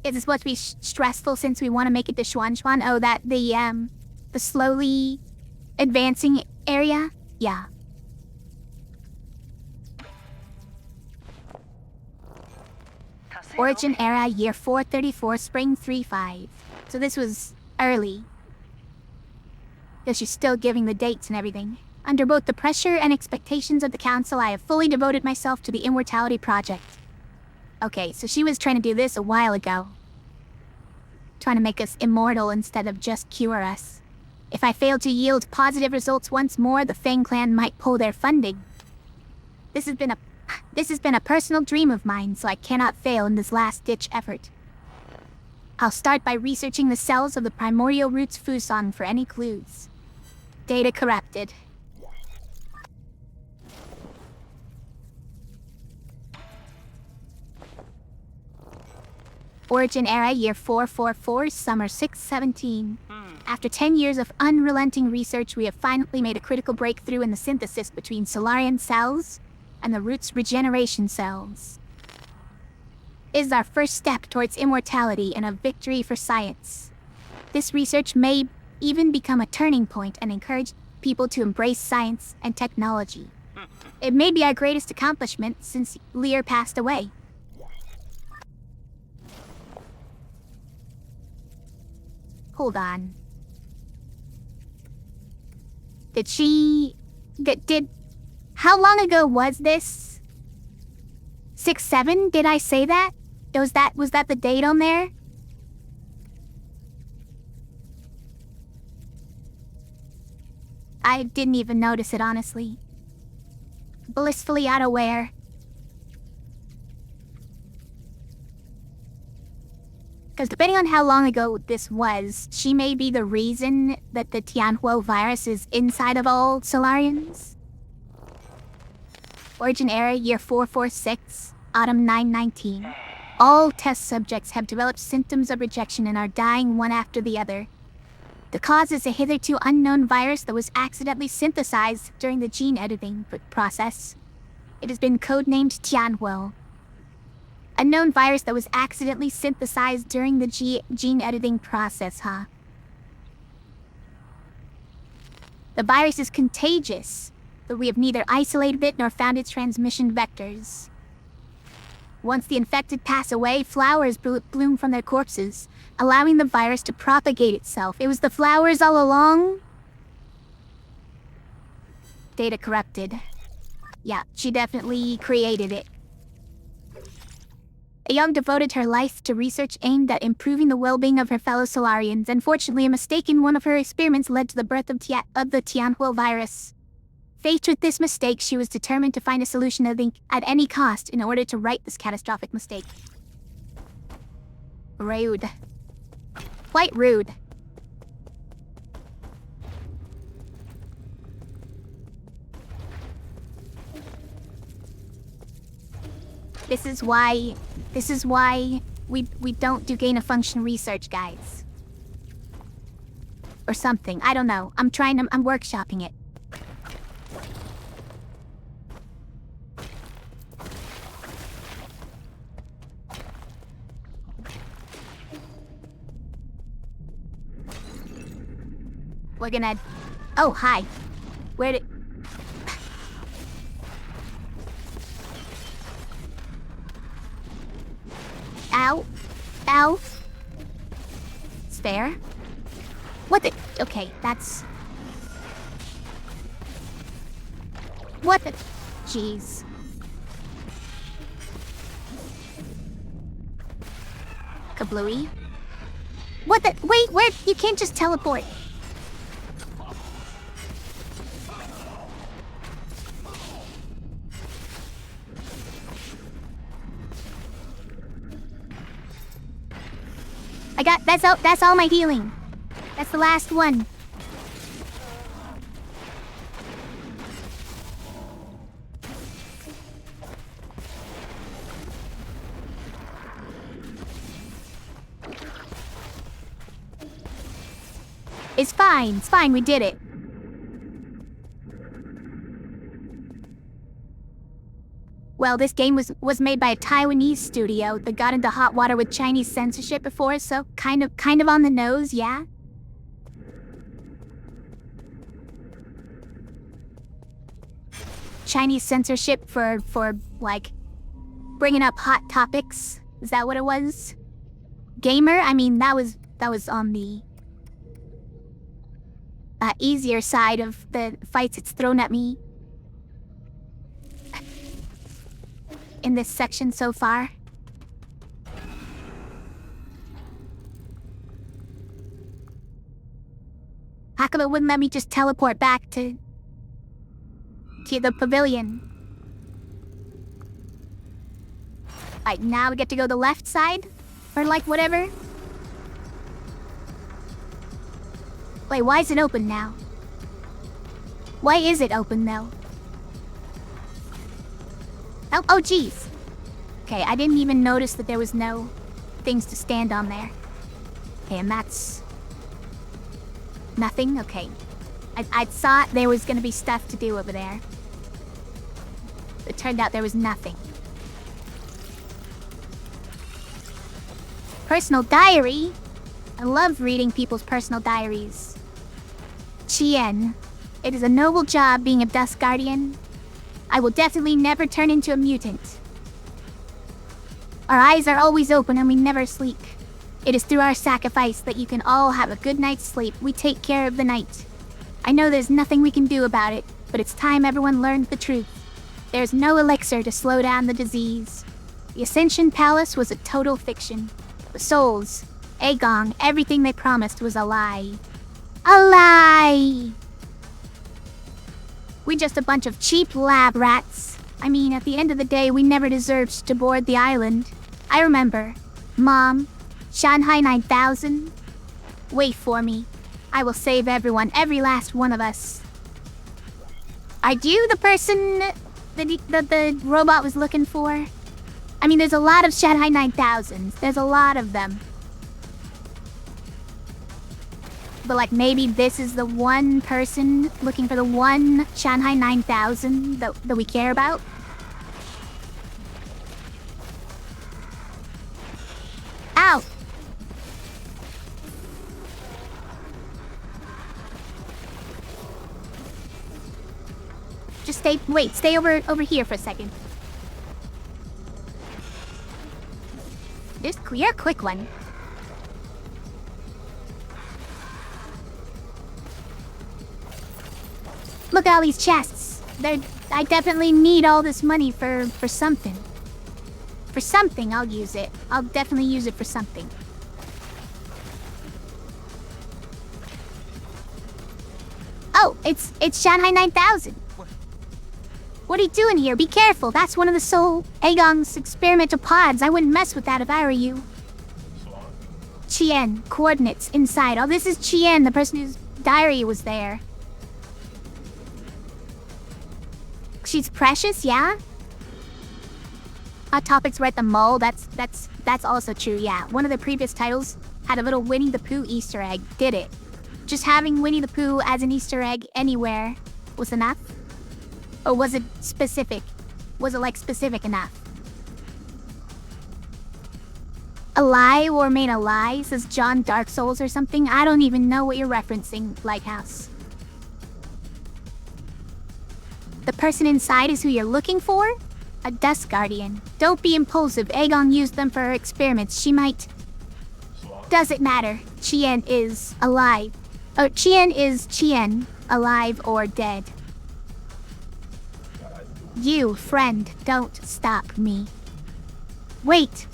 Is it supposed to be stressful since we want to make it to Xuanxuan? Oh, that the slowly advancing area? Yeah. Origin era, year 434, spring 35. So this was early. Because she's still giving the dates and everything. Under both the pressure and expectations of the council, I have fully devoted myself to the Immortality Project. Okay, so she was trying to do this a while ago. Trying to make us immortal instead of just cure us. If I fail to yield positive results once more, the Fang clan might pull their funding. This has been a personal dream of mine, so I cannot fail in this last-ditch effort. I'll start by researching the cells of the primordial roots Fusang for any clues. Data corrupted. Origin era, year 444, summer 617. After 10 years of unrelenting research, we have finally made a critical breakthrough in the synthesis between Solarian cells and the root's regeneration cells. It is our first step towards immortality and a victory for science. This research may even become a turning point and encourage people to embrace science and technology. It may be our greatest accomplishment since Lear passed away. Hold on. How long ago was this? 6-7? Did I say that? Was that the date on there? I didn't even notice it, honestly. Blissfully unaware. Because depending on how long ago this was, she may be the reason that the Tianhuo virus is inside of all Solarians. Origin era, year 446, autumn 919. All test subjects have developed symptoms of rejection and are dying one after the other. The cause is a hitherto unknown virus that was accidentally synthesized during the gene editing process. It has been codenamed Tianhuo. A known virus that was accidentally synthesized during the gene editing process, huh? The virus is contagious, but we have neither isolated it nor found its transmission vectors. Once the infected pass away, flowers bloom from their corpses, allowing the virus to propagate itself. It was the flowers all along? Data corrupted. Yeah, she definitely created it. Young devoted her life to research aimed at improving the well-being of her fellow Solarians. Unfortunately, a mistake in one of her experiments led to the birth of the Tianhuo virus. Faced with this mistake, she was determined to find a solution at any cost in order to right this catastrophic mistake. Rude. Quite rude. This is why we don't do gain-of-function research, guys. Or something. I don't know. I'm workshopping it. We're gonna... Oh, hi. Where did... Ow. Ow. It's fair. What the... Okay, that's... What the... Jeez. Kablooey? What the... Wait, where... You can't just teleport. that's all my healing. That's the last one. It's fine, we did it. Well, this game was made by a Taiwanese studio that got into hot water with Chinese censorship before, so kind of on the nose, yeah? Chinese censorship for like, bringing up hot topics? Is that what it was? Gamer? I mean, that was on the easier side of the fights it's thrown at me in this section so far. How come it wouldn't let me just teleport back to the pavilion? Alright, now we get to go the left side? Or like whatever? Wait, why is it open now? Why is it open though? Oh jeez. Okay, I didn't even notice that there was no things to stand on there. Okay, and that's nothing? Okay. I thought there was gonna be stuff to do over there. It turned out there was nothing. Personal diary? I love reading people's personal diaries. Chien, it is a noble job being a Dusk Guardian. I will definitely never turn into a mutant. Our eyes are always open and we never sleep. It is through our sacrifice that you can all have a good night's sleep. We take care of the night. I know there's nothing we can do about it, but it's time everyone learned the truth. There's no elixir to slow down the disease. The Ascension Palace was a total fiction. The souls, Aegon, everything they promised was a lie. A lie! We just a bunch of cheap lab rats. I mean, at the end of the day, we never deserved to board the island. I remember. Mom, Shanghai 9000. Wait for me. I will save everyone, every last one of us. Are you the person that the robot was looking for? I mean, there's a lot of Shanghai 9000s. There's a lot of them. But like, maybe this is the one person looking for the one Shanghai 9000 that we care about? Ow! Just stay over here for a second. You're a quick one. Look at all these chests. I definitely need all this money for something. For something, I'll use it. I'll definitely use it for something. Oh, it's Shanghai 9000. What are you doing here? Be careful. That's one of the Soul Aegon's experimental pods. I wouldn't mess with that if I were you. Chien, coordinates inside. Oh, this is Chien, the person whose diary was there. She's precious, yeah? Hot Topics read the mole. That's also true, yeah. One of the previous titles had a little Winnie the Pooh Easter egg. Did it? Just having Winnie the Pooh as an Easter egg anywhere was enough? Or was it specific? Was it like specific enough? A lie will remain a lie, says John Dark Souls or something. I don't even know what you're referencing, Lighthouse. The person inside is who you're looking for? A Dusk Guardian. Don't be impulsive. Aegon used them for her experiments. She might... Does it matter? Chien is alive. Oh, Chien is Chien, alive or dead. You, friend, don't stop me. Wait.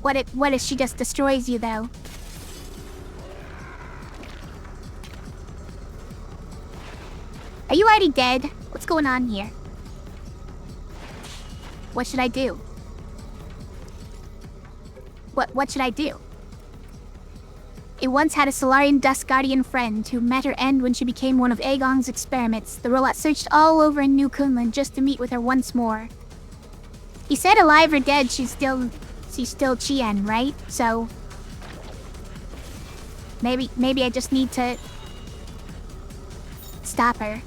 What if she just destroys you, though? Are you already dead? What's going on here? What should I do? What should I do? It once had a Solarian Dust Guardian friend who met her end when she became one of Aegon's experiments. The robot searched all over in New Kunlun just to meet with her once more. He said alive or dead, she's still Chien, right? So maybe I just need to stop her.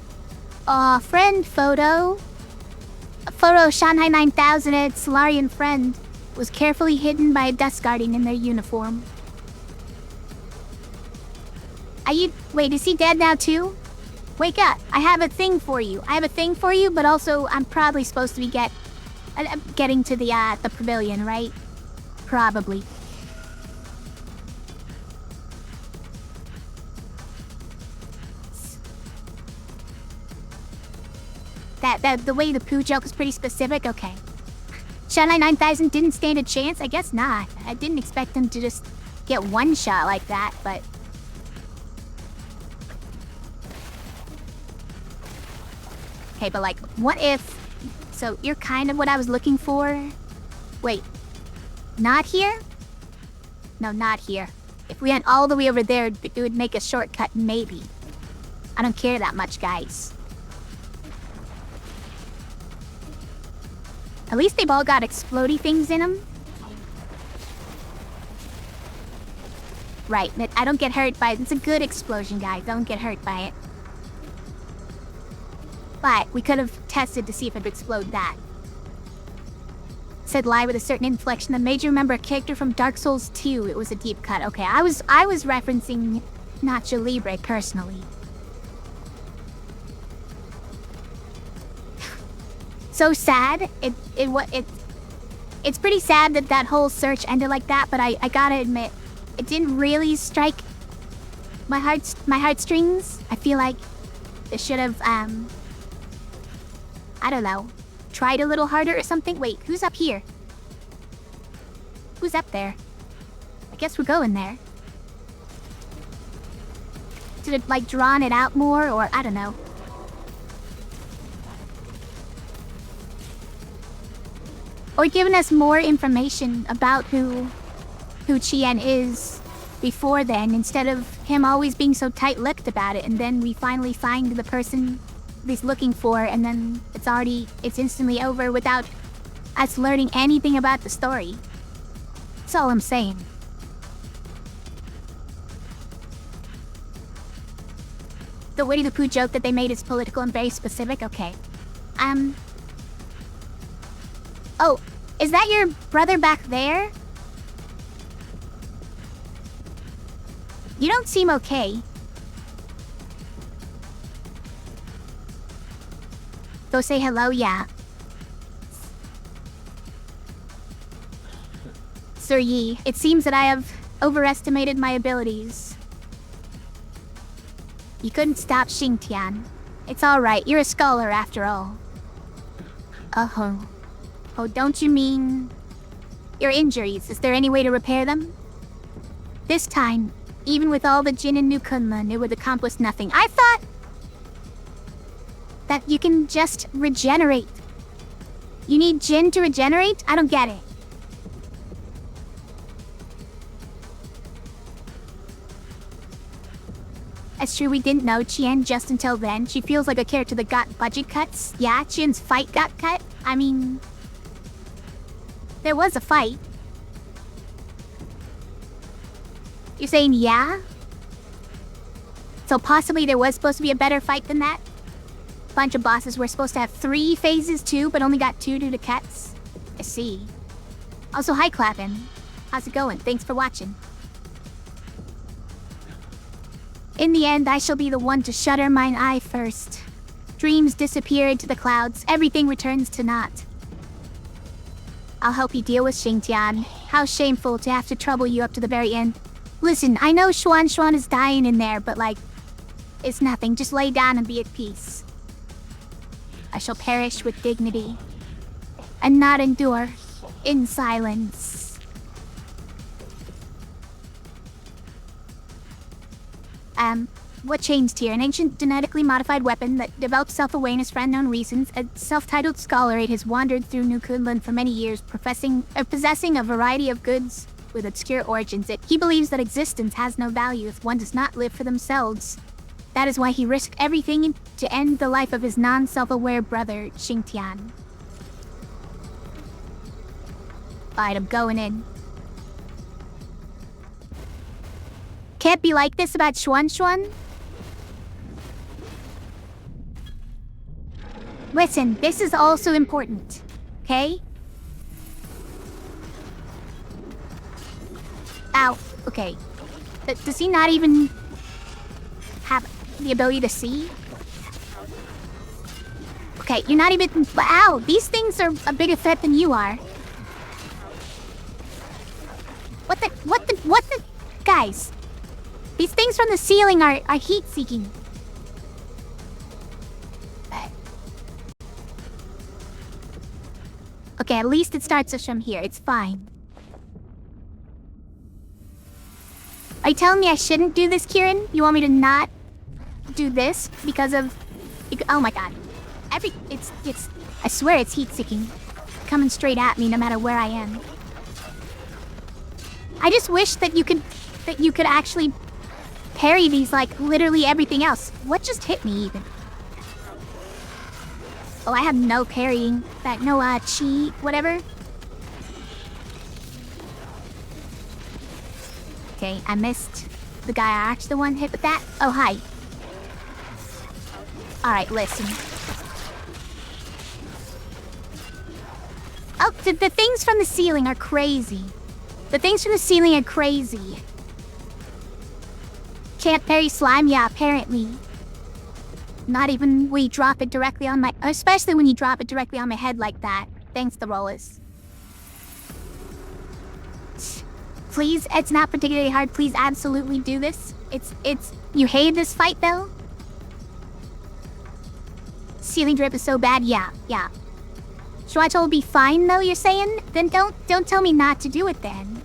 Aw, friend photo. A photo of Shanghai 9000 and its Solarian friend was carefully hidden by a Dust Guardian in their uniform. Wait, is he dead now too? Wake up, I have a thing for you. But also I'm probably supposed to be getting to the pavilion, right? Probably. The way the poo joke is pretty specific, okay. Shanghai 9000 didn't stand a chance? I guess not. I didn't expect him to just get one shot like that, but... Okay, but like, what if... So, you're kind of what I was looking for? Wait. Not here? No, not here. If we went all the way over there, it would make a shortcut, maybe. I don't care that much, guys. At least they've all got explodey things in them. Right, I don't get hurt by it. It's a good explosion, guys. Don't get hurt by it. But we could have tested to see if it would explode that. Said lie with a certain inflection that made you remember a character from Dark Souls 2. It was a deep cut. Okay, I was referencing Nacho Libre personally. So sad. It's pretty sad that whole search ended like that, but I gotta admit, it didn't really strike my heartstrings. I feel like it should have I don't know, tried a little harder or something. Wait, who's up here? Who's up there? I guess we're going there. Should have like drawn it out more, or I don't know. Or given us more information about who Chien is before then, instead of him always being so tight-lipped about it, and then we finally find the person he's looking for, and then it's instantly over without us learning anything about the story. That's all I'm saying. The Winnie the Pooh joke that they made is political and very specific? Okay. Oh, is that your brother back there? You don't seem okay. Go say hello, yeah. Sir Yi, it seems that I have overestimated my abilities. You couldn't stop Xingtian. It's alright, you're a scholar after all. Oh, don't you mean... your injuries? Is there any way to repair them? This time, even with all the Jin in New Kunlun, it would accomplish nothing. I thought... that you can just regenerate. You need Jin to regenerate? I don't get it. That's true, we didn't know Chien just until then. She feels like a character that got budget cuts. Yeah, Chien's fight got cut. I mean... there was a fight. You're saying yeah? So possibly there was supposed to be a better fight than that? Bunch of bosses were supposed to have 3 phases too, but only got 2 due to cuts. I see. Also, hi Clappin'. How's it going? Thanks for watching. In the end, I shall be the one to shutter mine eye first. Dreams disappear into the clouds. Everything returns to naught. I'll help you deal with Xingtian. How shameful to have to trouble you up to the very end. Listen, I know Xuan is dying in there, but like... it's nothing. Just lay down and be at peace. I shall perish with dignity. And not endure in silence. What changed here? An ancient genetically modified weapon that develops self-awareness for unknown reasons. A self-titled scholarate has wandered through New Kunlun for many years, possessing a variety of goods with obscure origins. He believes that existence has no value if one does not live for themselves. That is why he risked everything to end the life of his non-self-aware brother, Xingtian. Alright, I'm going in. Can't be like this about Xuan Xuan. Listen, this is also important, okay? Ow, okay. Does he not even have the ability to see? Okay, you're not even... Ow, these things are a bigger threat than you are. What the... Guys, these things from the ceiling are heat-seeking. Okay, at least it starts us from here. It's fine. Are you telling me I shouldn't do this, Kieran? You want me to not do this because of... Oh my god. It's... I swear it's heat-seeking. Coming straight at me no matter where I am. I just wish that you could actually parry these like literally everything else. What just hit me even? Oh, I have no parrying. No chi, whatever. Okay, I missed the guy I actually the one hit with that. Oh, hi. Alright, listen. Oh, the things from the ceiling are crazy. The things from the ceiling are crazy. Can't parry slime? Yeah, apparently. Not even when you drop it directly on my... Especially when you drop it directly on my head like that. Thanks, the rollers. Please, it's not particularly hard. Please absolutely do this. It's... You hate this fight, though? Ceiling drip is so bad. Yeah. Shuacho will be fine, though, you're saying? Then don't tell me not to do it, then.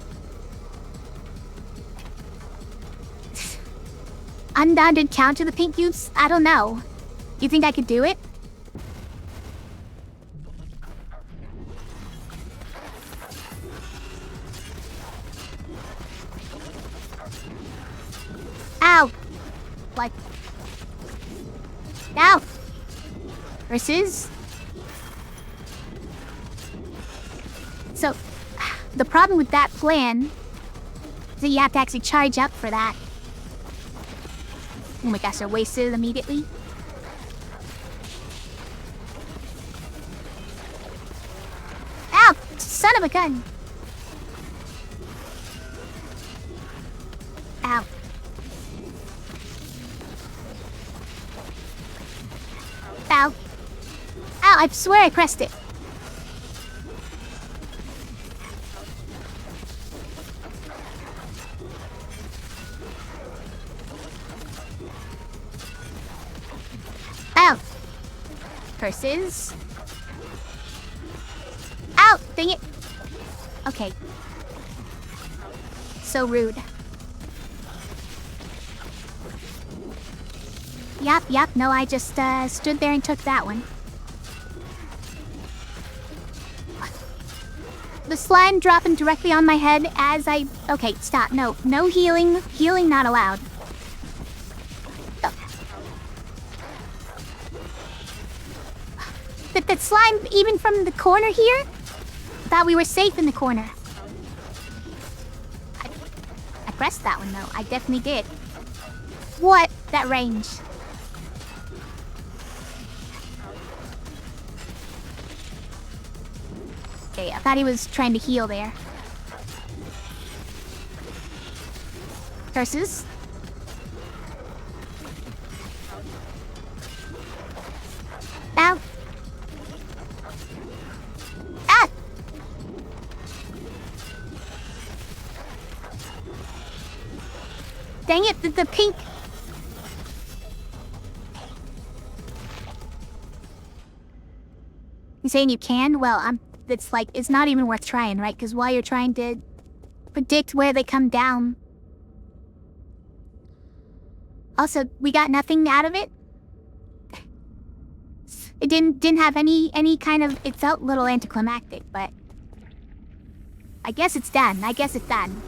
Unbounded counter the pink cubes? I don't know. You think I could do it? Ow! Like... Ow! Versus... So, the problem with that plan is that you have to actually charge up for that. Oh my gosh, I wasted it immediately. Ow! Son of a gun! Ow. Ow. Ow, I swear I pressed it. Ow. Curses. Ow! Dang it. Okay. So rude. Yep, no, I just stood there and took that one. The slime dropping directly on my head as I... Okay, stop. No healing. Healing not allowed. That slime even from the corner here? Thought we were safe in the corner. I pressed that one, though. I definitely did. What? That range. Okay, I thought he was trying to heal there. Curses. Ow. Ah! Dang it, the pink... You saying you can? Well, it's like, it's not even worth trying, right? Because while you're trying to predict where they come down... Also, we got nothing out of it? It didn't have any kind of... It felt a little anticlimactic, but... I guess it's done. I guess it's done.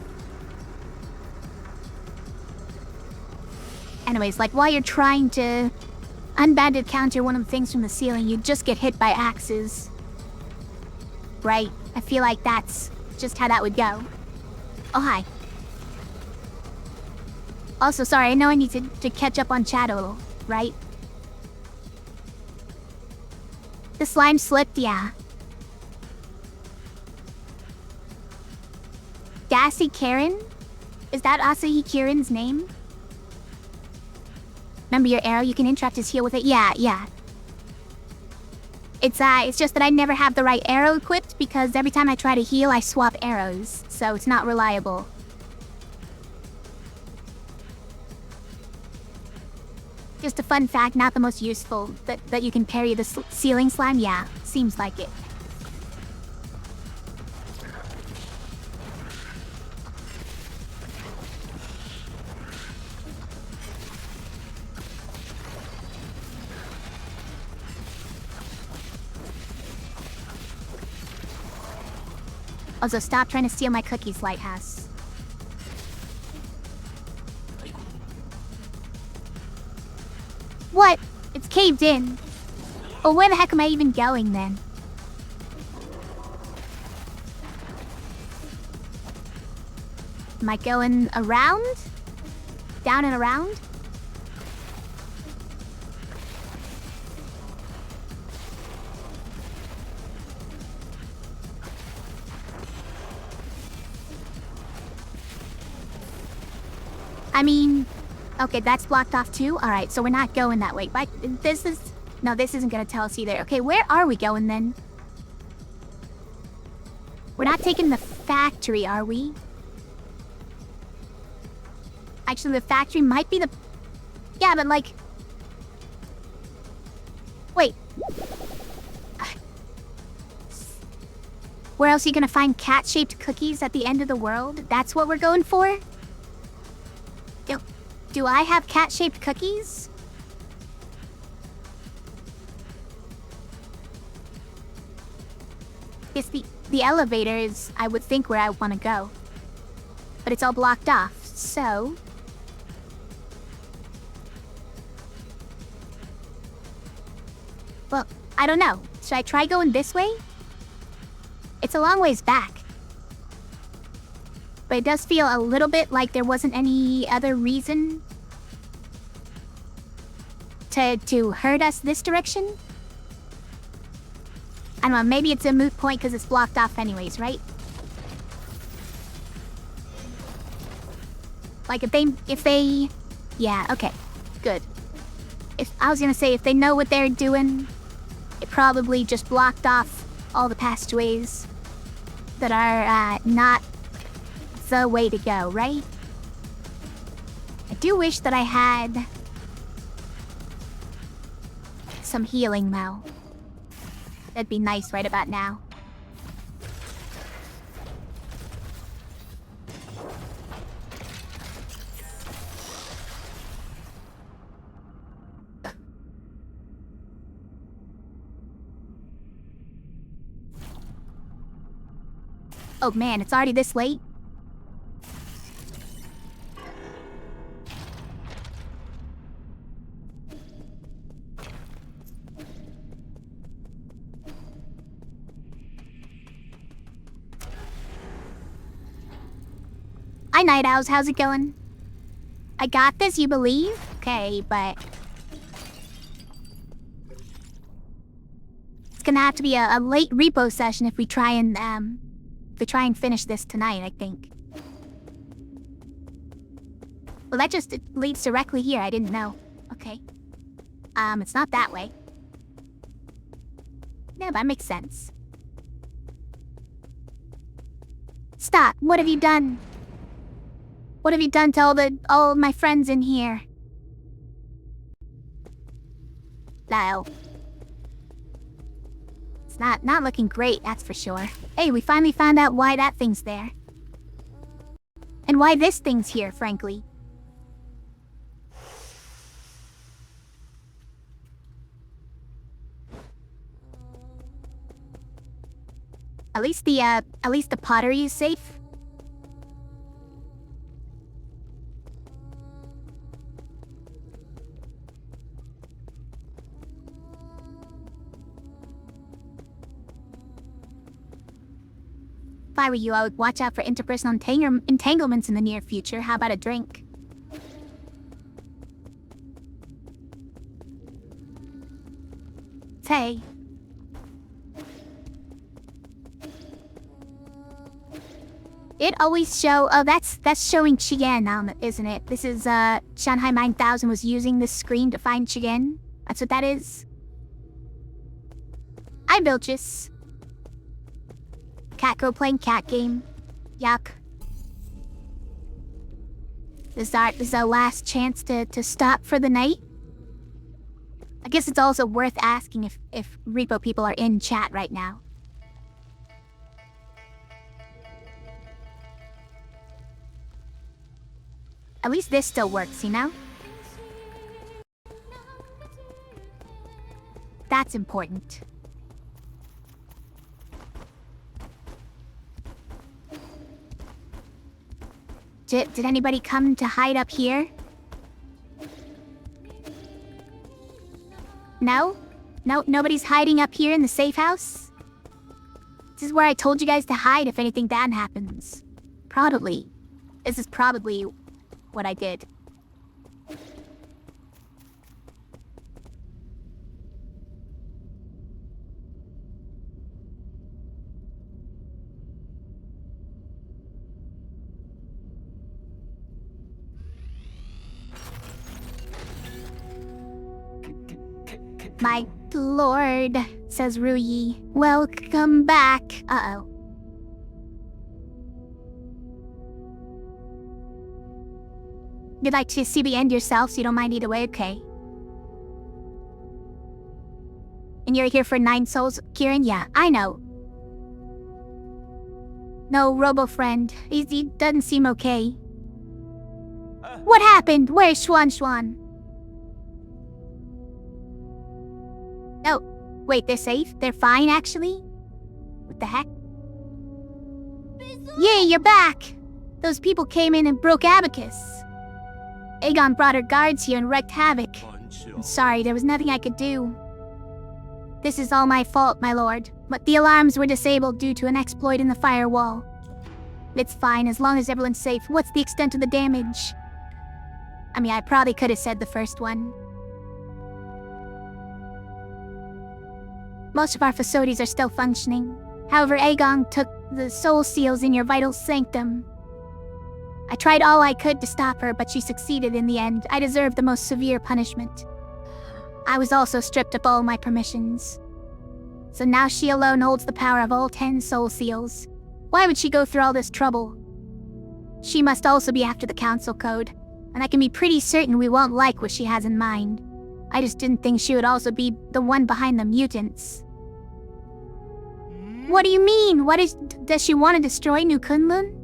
Anyways, like while you're trying to unbanded counter one of the things from the ceiling, you just get hit by axes. Right? I feel like that's just how that would go. Oh, hi. Also, sorry, I know I need to catch up on chat a little, right? The slime slipped, yeah. Gassy Karen? Is that Asahi Kirin's name? Remember your arrow? You can interrupt his heal with it. Yeah. It's just that I never have the right arrow equipped because every time I try to heal, I swap arrows. So it's not reliable. Just a fun fact, not the most useful, that you can parry the ceiling slime. Yeah, seems like it. Also, stop trying to steal my cookies, Lighthouse. What? It's caved in. Well, where the heck am I even going, then? Am I going around? Down and around? I mean, okay, that's blocked off too. All right, so we're not going that way. But this isn't gonna tell us either. Okay, where are we going then? We're not taking the factory, are we? Actually, the factory might be the... Yeah, but like... Wait. Where else are you gonna find cat-shaped cookies at the end of the world? That's what we're going for? Do I have cat-shaped cookies? Yes, the elevator is, I would think, where I want to go. But it's all blocked off, so... Well, I don't know. Should I try going this way? It's a long ways back. But it does feel a little bit like there wasn't any other reason to hurt us this direction. I don't know, maybe it's a moot point because it's blocked off anyways, right? Like if they... Yeah, okay. Good. I was gonna say, if they know what they're doing, it probably just blocked off all the passageways that are not the way to go, right? I do wish that I had some healing, though. That'd be nice right about now. Oh man, it's already this late? Hi, Night Owls, how's it going? I got this, you believe? Okay, but... It's gonna have to be a late repo session if we try and finish this tonight, I think. Well, that just leads directly here, I didn't know. Okay. It's not that way. Yeah, that makes sense. Stop, what have you done? What have you done to all of my friends in here? No. It's not looking great, that's for sure. Hey, we finally found out why that thing's there. And why this thing's here, frankly. At least the pottery is safe. If I were you, I would watch out for interpersonal entanglements in the near future. How about a drink? Hey. It always show... Oh, that's showing Chien now, isn't it? This is, Shanghai 9000 was using this screen to find Chien. That's what that is. Hi, Bilchis. Catco playing cat game. Yuck. This is our last chance to stop for the night. I guess it's also worth asking if Repo people are in chat right now. At least this still works, you know? That's important. Did anybody come to hide up here? No? No, nobody's hiding up here in the safe house? This is where I told you guys to hide if anything bad happens. Probably. This is probably what I did. My lord, says Ruyi. Welcome back. Uh-oh. You'd like to see the end yourself, so you don't mind either way, okay? And you're here for 9 souls, Kieran? Yeah, I know. No, Robo-friend. He doesn't seem okay. What happened? Where's Schwan? Oh, wait, they're safe? They're fine, actually? What the heck? Yay, you're back! Those people came in and broke Abacus. Aegon brought her guards here and wreaked havoc. I'm sorry, there was nothing I could do. This is all my fault, my lord, but the alarms were disabled due to an exploit in the firewall. It's fine, as long as everyone's safe. What's the extent of the damage? I mean, I probably could have said the first one. Most of our facilities are still functioning. However, Aegon took the soul seals in your vital sanctum. I tried all I could to stop her, but she succeeded in the end. I deserve the most severe punishment. I was also stripped of all my permissions. So now she alone holds the power of all 10 soul seals. Why would she go through all this trouble? She must also be after the council code, and I can be pretty certain we won't like what she has in mind. I just didn't think she would also be the one behind the mutants. What do you mean? Does she want to destroy New Kunlun?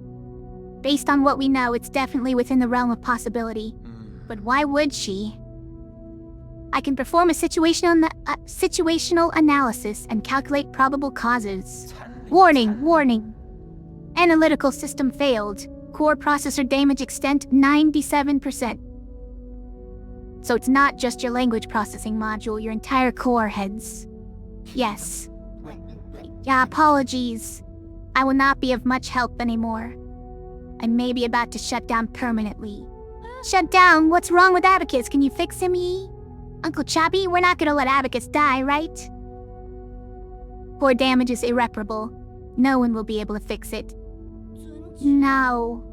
Based on what we know, it's definitely within the realm of possibility. But why would she? I can perform a situational analysis and calculate probable causes. Warning, warning. Analytical system failed. Core processor damage extent 97%. So it's not just your language processing module, your entire core heads. Yes. Yeah, apologies. I will not be of much help anymore. I may be about to shut down permanently. Shut down? What's wrong with Abacus? Can you fix him, Yi? Uncle Chappy, we're not gonna let Abacus die, right? Core damage is irreparable. No one will be able to fix it. No.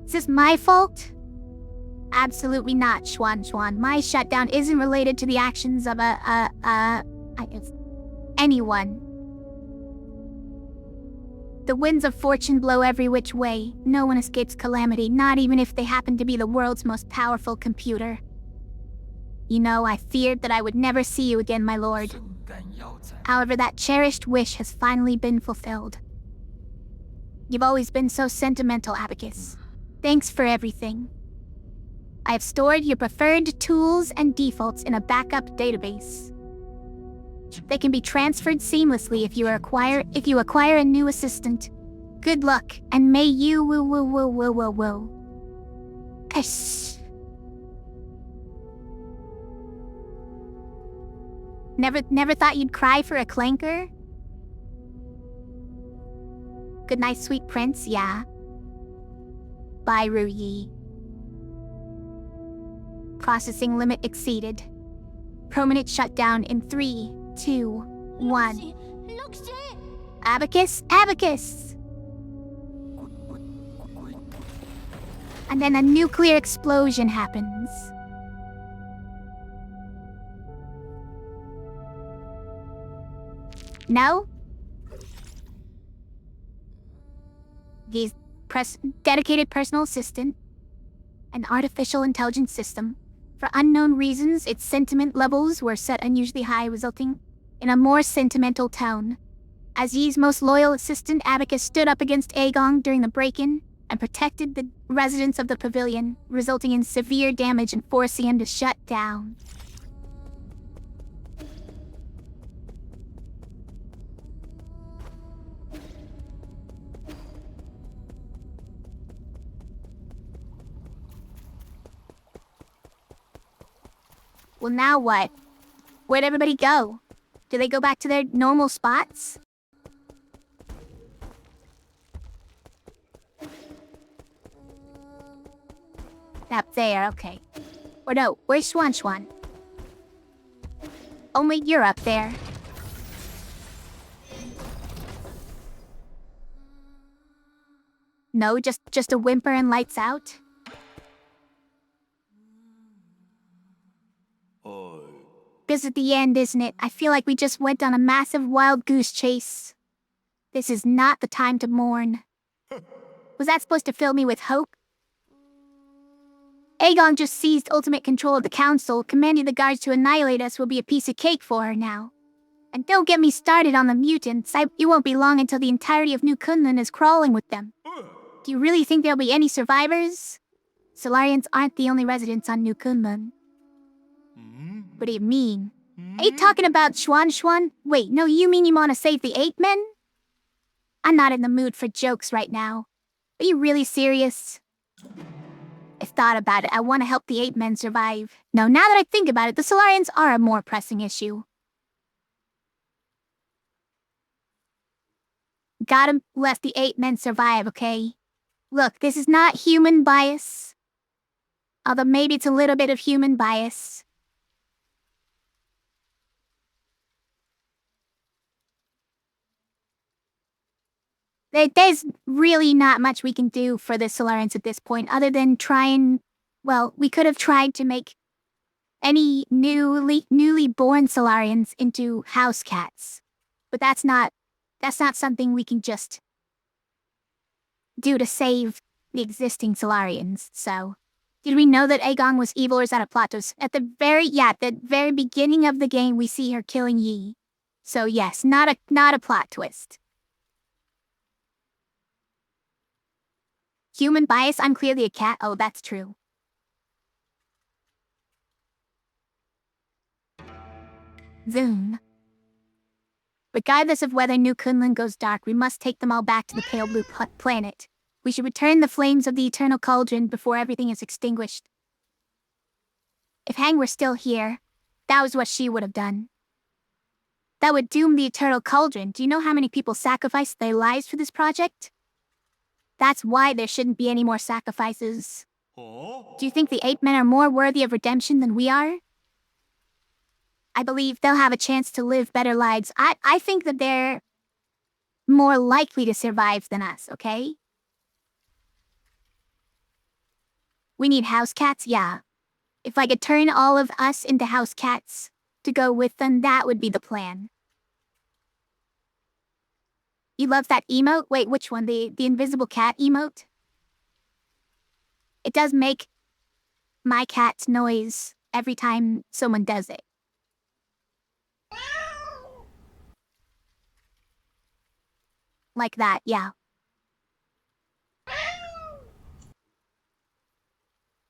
Is this my fault? Absolutely not, Schwan. My shutdown isn't related to the actions of anyone. The winds of fortune blow every which way. No one escapes calamity, not even if they happen to be the world's most powerful computer. You know, I feared that I would never see you again, my lord. However, that cherished wish has finally been fulfilled. You've always been so sentimental, Abacus. Thanks for everything. I have stored your preferred tools and defaults in a backup database. They can be transferred seamlessly if you acquire a new assistant. Good luck, and may you woo. Esh. Never thought you'd cry for a clanker? Good night, sweet prince, yeah. Bye, Ruyi. Processing limit exceeded. Permanent shutdown in 3, 2, 1. Abacus, abacus! And then a nuclear explosion happens. No? He's dedicated personal assistant. An artificial intelligence system. For unknown reasons, its sentiment levels were set unusually high, resulting in a more sentimental tone. As Yi's most loyal assistant, Abacus stood up against Aegon during the break-in and protected the residents of the pavilion, resulting in severe damage and forcing him to shut down. Well, now what? Where'd everybody go? Do they go back to their normal spots? Up there, okay. Or no, where's Schwan? Only you're up there. No, just a whimper and lights out? This is the end, isn't it? I feel like we just went on a massive wild goose chase. This is not the time to mourn. Was that supposed to fill me with hope? Aegon just seized ultimate control of the council, commanding the guards to annihilate us will be a piece of cake for her now. And don't get me started on the mutants. It won't be long until the entirety of New Kunlun is crawling with them. Do you really think there'll be any survivors? Solarians aren't the only residents on New Kunlun. What do you mean? Are you talking about Schwan? Wait, no, you mean you want to save the 8 men? I'm not in the mood for jokes right now. Are you really serious? I've thought about it. I want to help the 8 men survive. No, now that I think about it, the Solarians are a more pressing issue. Gotta let the 8 men survive, okay? Look, this is not human bias. Although maybe it's a little bit of human bias. There's really not much we can do for the Solarians at this point, other than try and... Well, we could have tried to make any newly born Solarians into house cats. But that's not something we can just do to save the existing Solarians, so... Did we know that Aegon was evil, or is that a plot twist? At the very beginning of the game, we see her killing Yi. So yes, not a plot twist. Human bias, I'm clearly a cat. Oh, that's true. Zoom. Regardless of whether New Kunlun goes dark, we must take them all back to the Pale Blue Planet. We should return the flames of the Eternal Cauldron before everything is extinguished. If Hang were still here, that was what she would have done. That would doom the Eternal Cauldron. Do you know how many people sacrificed their lives for this project? That's why there shouldn't be any more sacrifices. Do you think the 8 men are more worthy of redemption than we are? I believe they'll have a chance to live better lives. I think that they're more likely to survive than us, okay? We need house cats, yeah. If I could turn all of us into house cats to go with them, that would be the plan. You love that emote? Wait, which one? The invisible cat emote? It does make my cat's noise every time someone does it. Like that, yeah.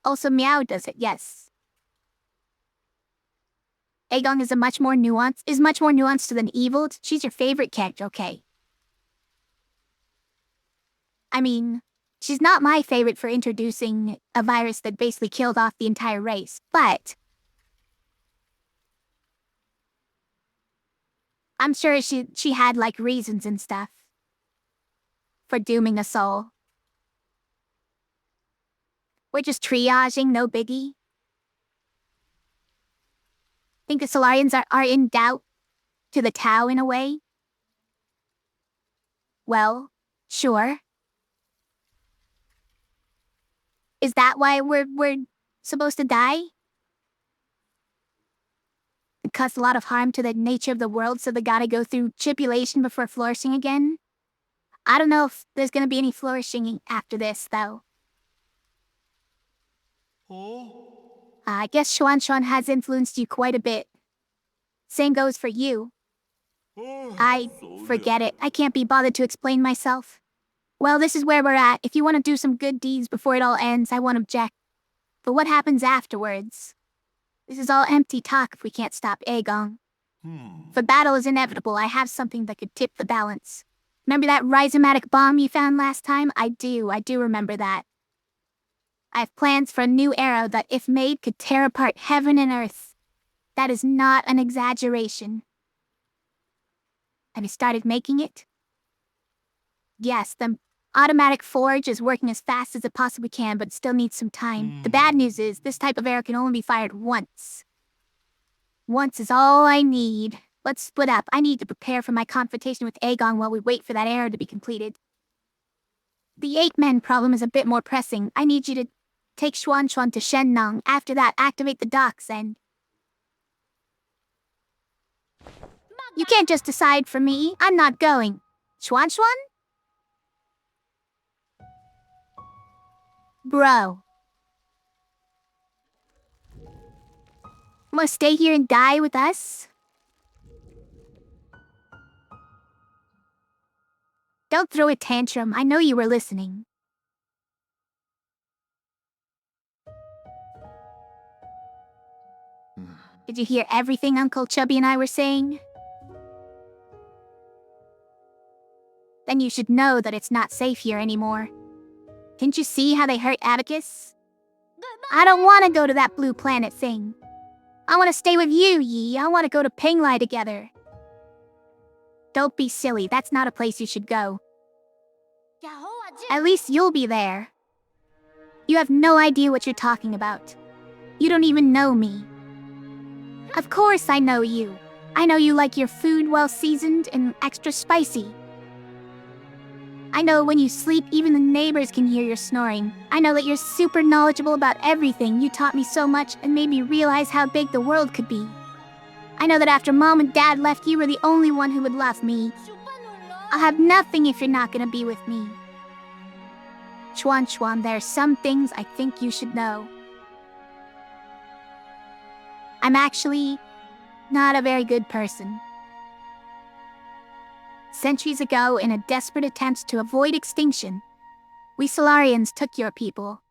Also, Meow does it, yes. Aegon is much more nuanced than evil. She's your favorite character, okay? I mean, she's not my favorite for introducing a virus that basically killed off the entire race, but I'm sure she had like reasons and stuff for dooming us all. We're just triaging, no biggie. Think the Solarians are in doubt to the Tau in a way? Well, sure. Is that why we're supposed to die? It caused a lot of harm to the nature of the world, so they gotta go through tribulation before flourishing again? I don't know if there's gonna be any flourishing after this, though. I guess Xuan Xuan has influenced you quite a bit. Same goes for you. Forget it. I can't be bothered to explain myself. Well, this is where we're at. If you want to do some good deeds before it all ends, I won't object. But what happens afterwards? This is all empty talk if we can't stop Aegon. If a battle is inevitable, I have something that could tip the balance. Remember that rhizomatic bomb you found last time? I do remember that. I have plans for a new arrow that, if made, could tear apart heaven and earth. That is not an exaggeration. Have you started making it? Yes, the automatic forge is working as fast as it possibly can, but still needs some time. The bad news is, this type of arrow can only be fired once. Once is all I need. Let's split up. I need to prepare for my confrontation with Aegon while we wait for that arrow to be completed. The 8 men problem is a bit more pressing. I need you to take Xuan Xuan to Shennong. After that, activate the docks and... You can't just decide for me. I'm not going. Xuan Xuan? Bro. Wanna stay here and die with us? Don't throw a tantrum. I know you were listening. Did you hear everything Uncle Chubby and I were saying? Then you should know that it's not safe here anymore. Didn't you see how they hurt Abacus? I don't want to go to that blue planet thing. I want to stay with you, Yi. I want to go to Penglai together. Don't be silly. That's not a place you should go. At least you'll be there. You have no idea what you're talking about. You don't even know me. Of course I know you. I know you like your food well seasoned and extra spicy. I know when you sleep, even the neighbors can hear your snoring. I know that you're super knowledgeable about everything. You taught me so much and made me realize how big the world could be. I know that after Mom and Dad left, you were the only one who would love me. I'll have nothing if you're not gonna be with me. Xuan Xuan, there are some things I think you should know. I'm actually not a very good person. Centuries ago, in a desperate attempt to avoid extinction, we Solarians took your people.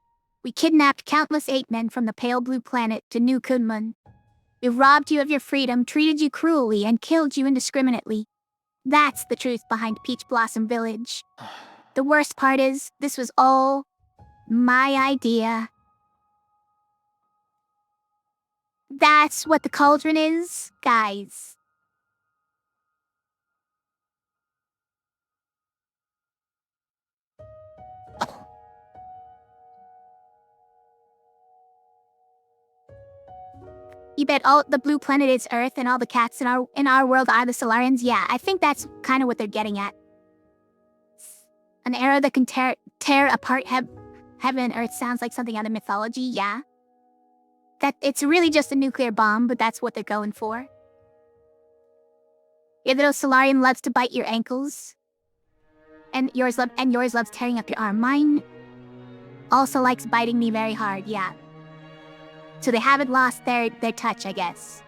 We kidnapped countless 8 men from the pale blue planet to New Kunlun. We robbed you of your freedom, treated you cruelly, and killed you indiscriminately. That's the truth behind Peach Blossom Village. The worst part is, this was all my idea. That's what the cauldron is, guys. You bet all the blue planet is Earth and all the cats in our world are the Solarians? Yeah, I think that's kind of what they're getting at. An arrow that can tear apart heaven and Earth sounds like something out of mythology, yeah. That it's really just a nuclear bomb, but that's what they're going for. Your little Solarian loves to bite your ankles. And yours loves tearing up your arm. Mine also likes biting me very hard, yeah. So they haven't lost their touch, I guess.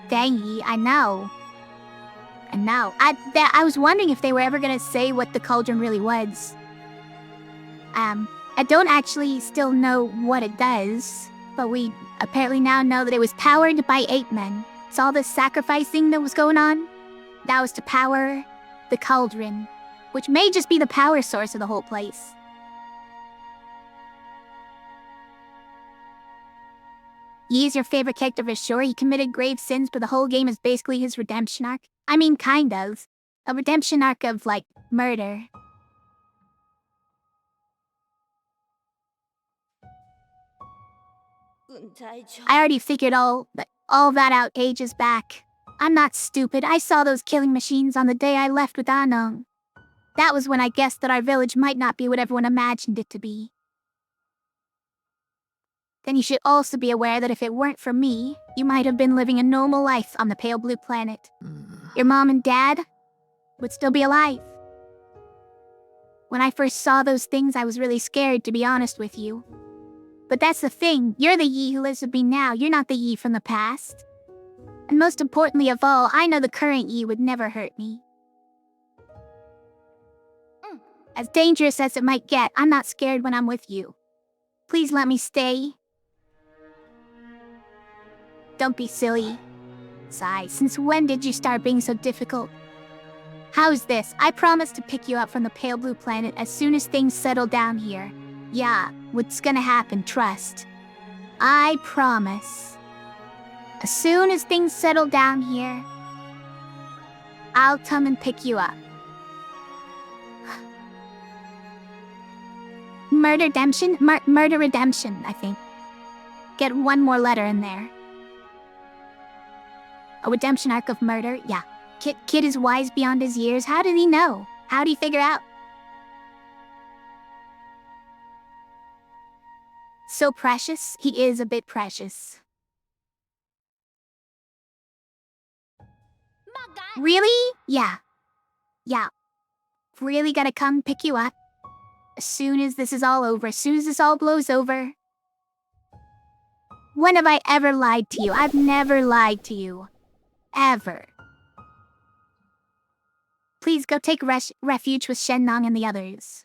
Dang, Yi, I know. I was wondering if they were ever gonna say what the cauldron really was. I don't actually still know what it does, but we apparently now know that it was powered by 8 men. It's all the sacrificing that was going on. That was to power the cauldron, which may just be the power source of the whole place. Yi is your favorite character for sure. He committed grave sins, but the whole game is basically his redemption arc. I mean, kind of. A redemption arc of, like, murder. I already figured all that out ages back. I'm not stupid. I saw those killing machines on the day I left with Anong. That was when I guessed that our village might not be what everyone imagined it to be. Then you should also be aware that if it weren't for me, you might have been living a normal life on the pale blue planet. Your mom and dad would still be alive. When I first saw those things, I was really scared, to be honest with you. But that's the thing, you're the Yi who lives with me now, you're not the Yi from the past. And most importantly of all, I know the current Yi would never hurt me. As dangerous as it might get, I'm not scared when I'm with you. Please let me stay. Don't be silly. Sigh, since when did you start being so difficult? How's this? I promise to pick you up from the pale blue planet as soon as things settle down here. Yeah, what's gonna happen, trust. I promise. As soon as things settle down here, I'll come and pick you up. Murder redemption? Murder redemption, I think. Get one more letter in there. A redemption arc of murder? Yeah. Kid is wise beyond his years. How did he know? How'd he figure out? So precious? He is a bit precious. Really? Yeah. Yeah. Really gotta come pick you up. As soon as this is all over, as soon as this all blows over. When have I ever lied to you? I've never lied to you. Ever. Please go take refuge with Shen Nong and the others.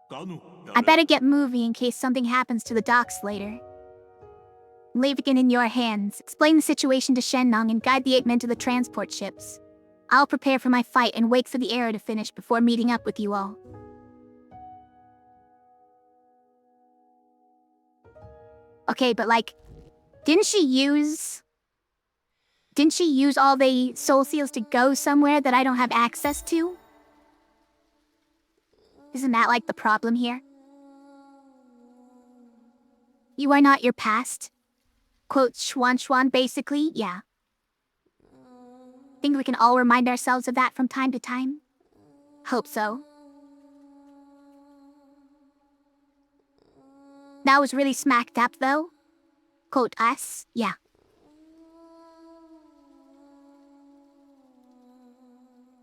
I better get moving in case something happens to the docks later. Leaving it in your hands. Explain the situation to Shen Nong and guide the 8 men to the transport ships. I'll prepare for my fight and wait for the arrow to finish before meeting up with you all. Okay, but like, didn't she use all the soul seals to go somewhere that I don't have access to? Isn't that like the problem here? You are not your past. Quote Xuan Xuan basically, yeah. Think we can all remind ourselves of that from time to time? Hope so. That was really smacked up though. Quote us, yeah.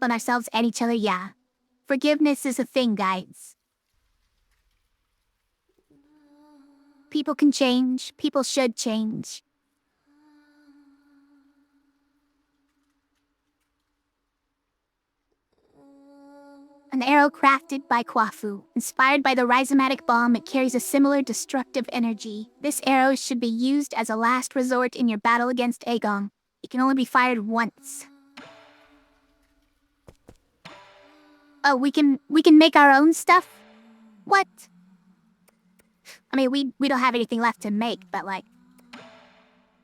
On ourselves and each other, yeah. Forgiveness is a thing, guys. People can change. People should change. An arrow crafted by Kwafu. Inspired by the rhizomatic bomb, it carries a similar destructive energy. This arrow should be used as a last resort in your battle against Agong. It can only be fired once. Oh, we can make our own stuff? What? I mean, we don't have anything left to make, but like,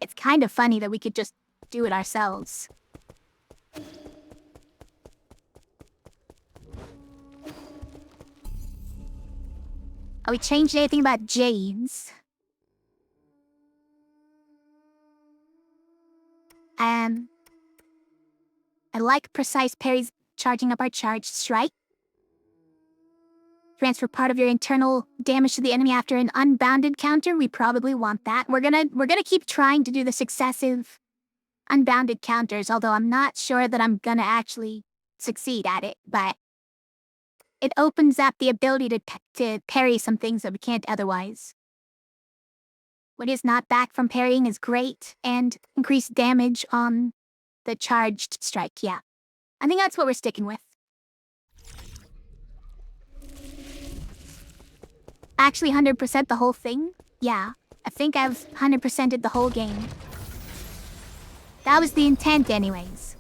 it's kind of funny that we could just do it ourselves. Oh, we changed anything about James? I like precise parries charging up our charged strike. Transfer part of your internal damage to the enemy after an unbounded counter. We probably want that. We're gonna keep trying to do the successive unbounded counters, although I'm not sure that I'm gonna actually succeed at it, but it opens up the ability to parry some things that we can't otherwise. What is not back from parrying is great, and increased damage on the charged strike, yeah. I think that's what we're sticking with. actually 100% the whole thing? Yeah, I think I've 100%ed the whole game. That was the intent anyways.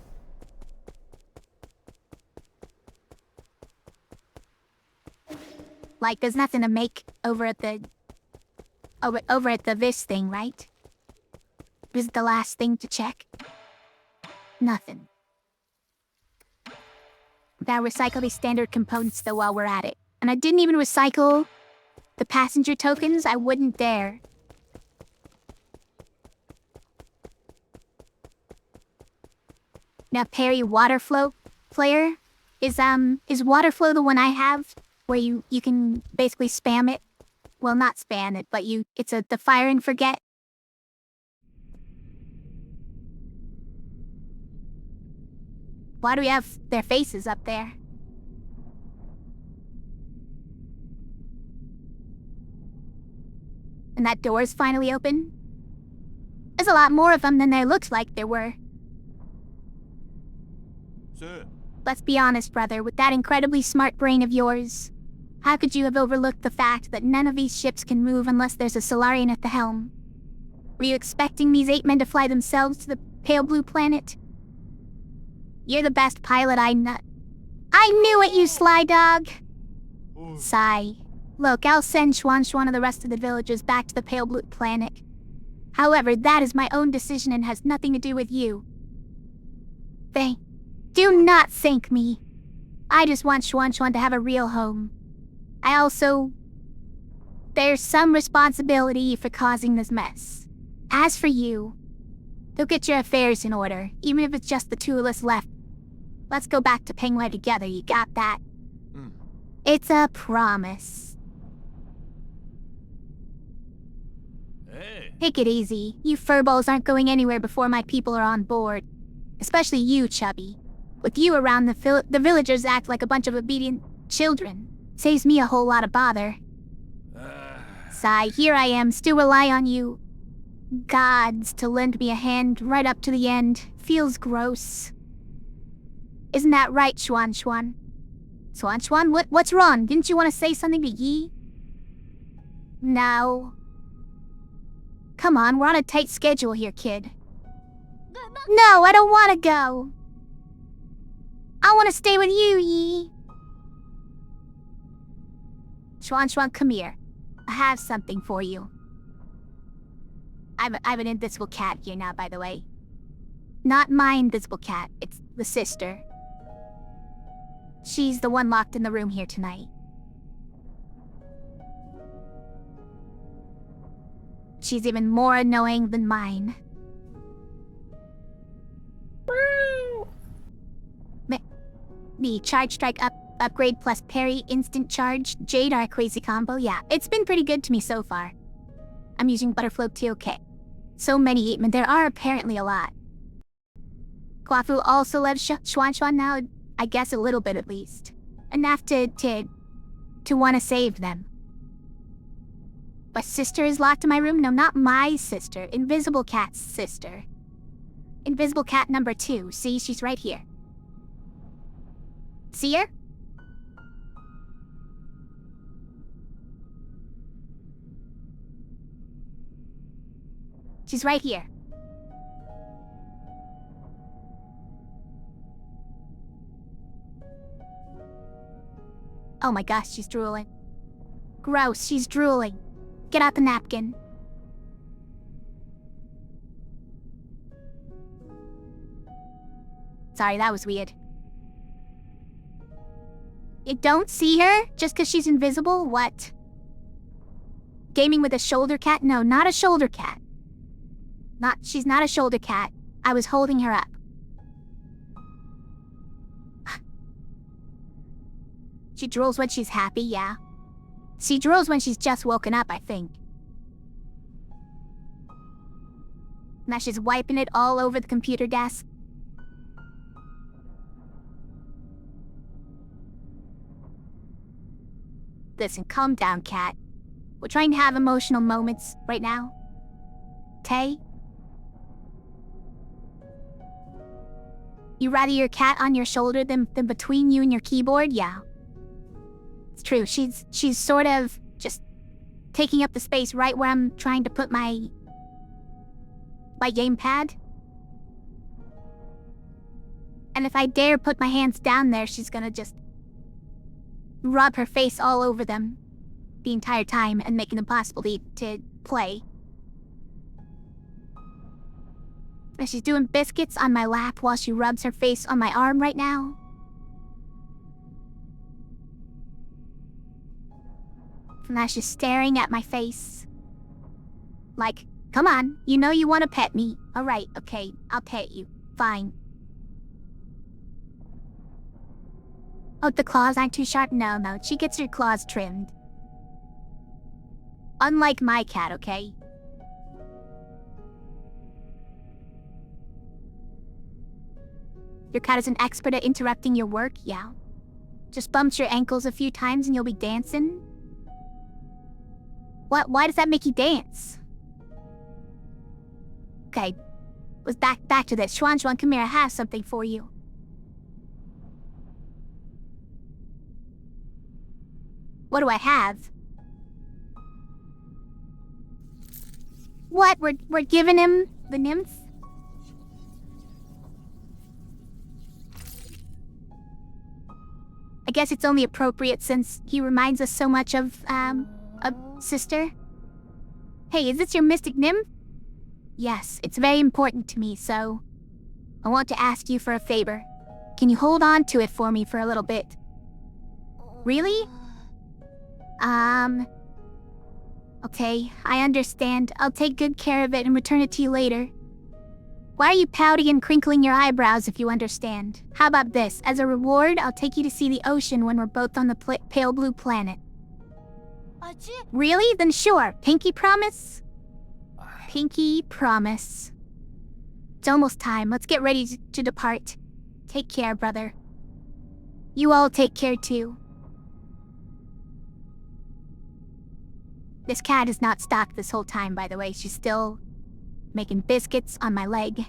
Like, there's nothing to make over at the Vish thing, right? This is the last thing to check. Nothing. Now recycle these standard components though while we're at it. And I didn't even recycle the passenger tokens. I wouldn't dare. Now Perry Waterflow player is Waterflow the one I have where you can basically spam it. Well, not spam it, but it's the fire and forget. Why do we have their faces up there? And that door's finally open? There's a lot more of them than there looked like there were. Sir. Let's be honest, brother, with that incredibly smart brain of yours, how could you have overlooked the fact that none of these ships can move unless there's a Solarian at the helm? Were you expecting these 8 men to fly themselves to the pale blue planet? You're the best pilot I knew it, you sly dog! Sigh. Look, I'll send Xuan and the rest of the villagers back to the pale blue planet. However, that is my own decision and has nothing to do with you. Do not thank me. I just want Xuan to have a real home. There's some responsibility for causing this mess. As for you, go get your affairs in order, even if it's just the two of us left. Let's go back to Pengwei together, you got that? It's a promise. Hey. Take it easy. You furballs aren't going anywhere before my people are on board. Especially you, Chubby. With you around, the villagers act like a bunch of obedient children. Saves me a whole lot of bother. Sigh, here I am, still rely on you gods to lend me a hand right up to the end. Feels gross. Isn't that right, Xuan? Xuan, what's wrong? Didn't you want to say something to Yi? No. Come on, we're on a tight schedule here, kid. No, I don't want to go. I want to stay with you, Yi. Xuan, come here. I have something for you. I have an invisible cat here now, by the way. Not my invisible cat, it's the sister. She's the one locked in the room here tonight. She's even more annoying than mine. Me, Charge Strike upgrade plus Parry instant charge, Jade our crazy combo. Yeah, it's been pretty good to me so far. I'm using Butterflow TOK. So many 8-men, there are apparently a lot. Guafu also loves Xuan now, I guess a little bit at least. Enough to want to save them. But sister is locked in my room? No, not my sister. Invisible Cat's sister. Invisible Cat number 2. See, she's right here. See her? She's right here. Oh my gosh, she's drooling. Gross, she's drooling. Get out the napkin. Sorry, that was weird. You don't see her? Just because she's invisible? What? Gaming with a shoulder cat? No, not a shoulder cat. She's not a shoulder cat. I was holding her up. She drools when she's happy, yeah. She drools when she's just woken up, I think. Now she's wiping it all over the computer desk. Listen, calm down, cat. We're trying to have emotional moments right now. Tay? You rather your cat on your shoulder than between you and your keyboard? Yeah. It's true, she's sort of just taking up the space right where I'm trying to put my gamepad. And if I dare put my hands down there, she's gonna just rub her face all over them the entire time and make it impossible to play. And she's doing biscuits on my lap while she rubs her face on my arm right now. And now she's staring at my face. Like, come on, you know you want to pet me. Alright, okay, I'll pet you. Fine. Oh, the claws aren't too sharp? No, she gets her claws trimmed. Unlike my cat, okay? Your cat is an expert at interrupting your work? Yeah. Just bumps your ankles a few times and you'll be dancing? What? Why does that make you dance? Okay. Let's back to this. Xuan, come here, I have something for you. What do I have? What? We're giving him the nymph? I guess it's only appropriate since he reminds us so much of, a sister. Hey, is this your mystic nymph? Yes, it's very important to me, so I want to ask you for a favor. Can you hold on to it for me for a little bit? Really? Okay, I understand. I'll take good care of it and return it to you later. Why are you pouting and crinkling your eyebrows if you understand? How about this? As a reward, I'll take you to see the ocean when we're both on the pale blue planet. Really? Then sure. Pinky promise? Pinky promise. It's almost time. Let's get ready to depart. Take care, brother. You all take care too. This cat is not stopped this whole time, by the way. She's still making biscuits on my leg.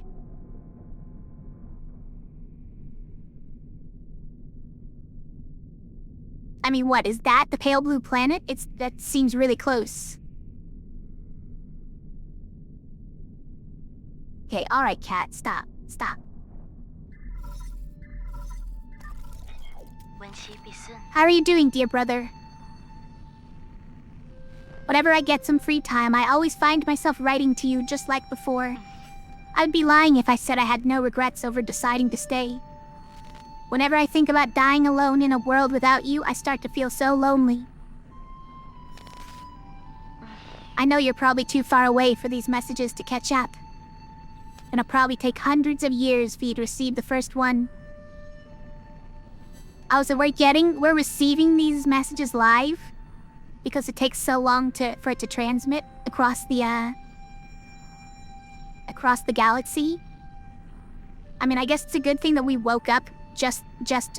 I mean, what, is that the pale blue planet? That seems really close. Okay, alright, cat, stop. How are you doing, dear brother? Whenever I get some free time, I always find myself writing to you just like before. I'd be lying if I said I had no regrets over deciding to stay. Whenever I think about dying alone in a world without you, I start to feel so lonely. I know you're probably too far away for these messages to catch up. It'll probably take hundreds of years for you to receive the first one. Oh, so we're receiving these messages live? Because it takes so long for it to transmit across the galaxy? I mean, I guess it's a good thing that we woke up just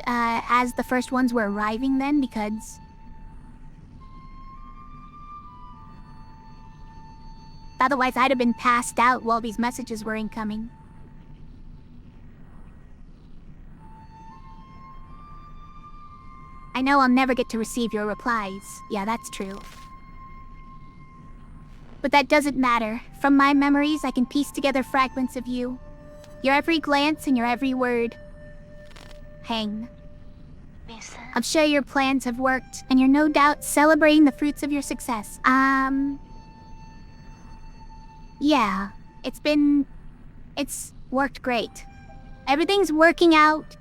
as the first ones were arriving then, because otherwise I'd have been passed out while these messages were incoming. I know I'll never get to receive your replies. Yeah, that's true. But that doesn't matter. From my memories, I can piece together fragments of you. Your every glance and your every word. Hang. I'm sure your plans have worked, and you're no doubt celebrating the fruits of your success. Yeah. It's worked great. Everything's working out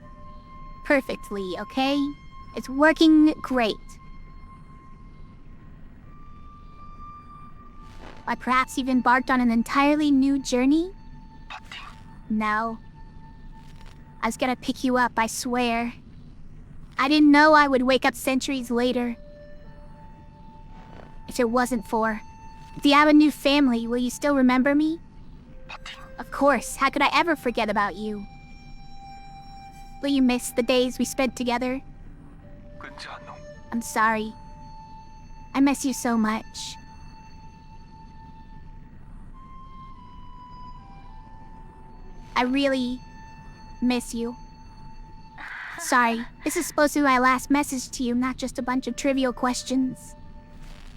perfectly, okay? It's working great. I perhaps you've embarked on an entirely new journey? No. I was gonna pick you up, I swear. I didn't know I would wake up centuries later. If it wasn't for... Do you have a new family? Will you still remember me? Of course, how could I ever forget about you? Will you miss the days we spent together? I'm sorry. I miss you so much. I really miss you. Sorry, this is supposed to be my last message to you, not just a bunch of trivial questions.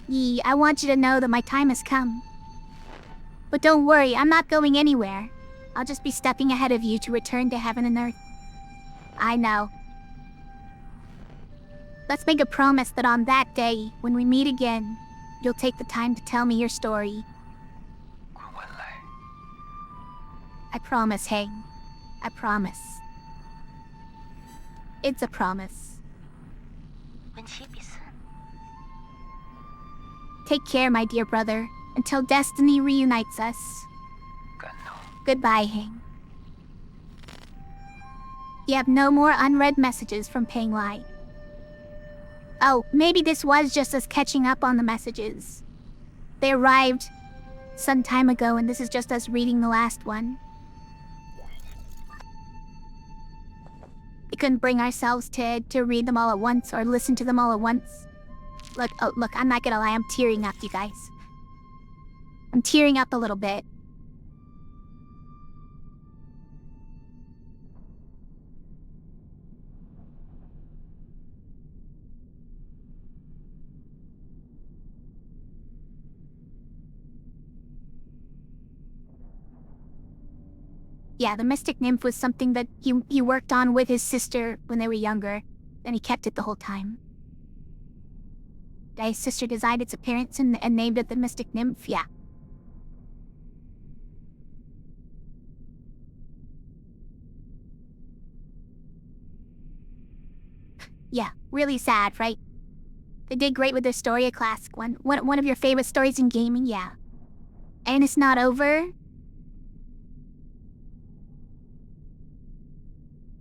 Yi, I want you to know that my time has come. But don't worry, I'm not going anywhere. I'll just be stepping ahead of you to return to heaven and earth. I know. Let's make a promise that on that day, when we meet again, you'll take the time to tell me your story. I promise, Heng. I promise. It's a promise. Take care, my dear brother, until destiny reunites us. Goodbye, Heng. You have no more unread messages from Peng Lai. Oh, maybe this was just us catching up on the messages. They arrived some time ago, and this is just us reading the last one. We couldn't bring ourselves to read them all at once or listen to them all at once. Look, I'm not gonna lie, I'm tearing up, you guys. I'm tearing up a little bit. Yeah, the mystic nymph was something that he worked on with his sister when they were younger, and he kept it the whole time. His sister designed its appearance and named it the mystic nymph, yeah. Yeah, really sad, right? They did great with their story, a classic one. One of your favorite stories in gaming, yeah. And it's not over.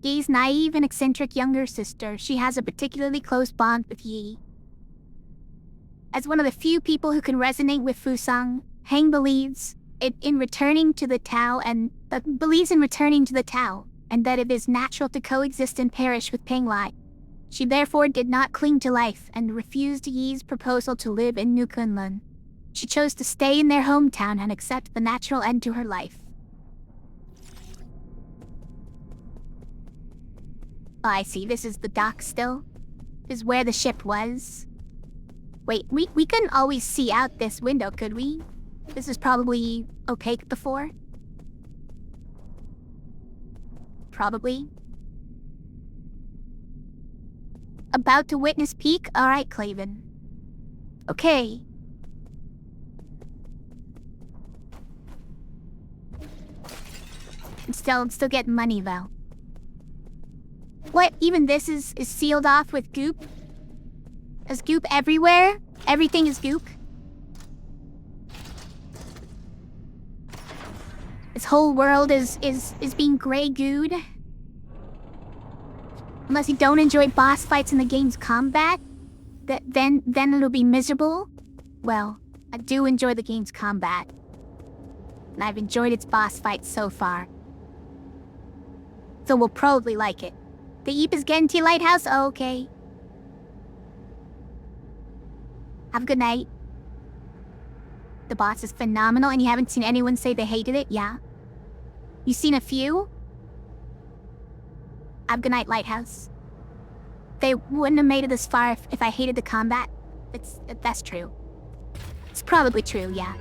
Yi's naive and eccentric younger sister, she has a particularly close bond with Yi. As one of the few people who can resonate with Fusang, Heng believes in returning to the Tao, and that it is natural to coexist and perish with Peng Lai. She therefore did not cling to life and refused Yi's proposal to live in New Kunlun. She chose to stay in their hometown and accept the natural end to her life. Oh, I see. This is the dock still? This is where the ship was? Wait, we couldn't always see out this window, could we? This is probably opaque before? Probably. About to witness peak? Alright, Claven. Okay. I'm still getting money, though. What? Even this is sealed off with goop? Is goop everywhere? Everything is goop? This whole world is being grey gooed? Unless you don't enjoy boss fights in the game's combat? Then it'll be miserable? Well, I do enjoy the game's combat. And I've enjoyed its boss fights so far. So we'll probably like it. The Ypres Genti Lighthouse? Oh, okay. Have a good night. The boss is phenomenal and you haven't seen anyone say they hated it? Yeah. You seen a few? Have a good night, Lighthouse. They wouldn't have made it this far if I hated the combat. That's true. It's probably true, yeah.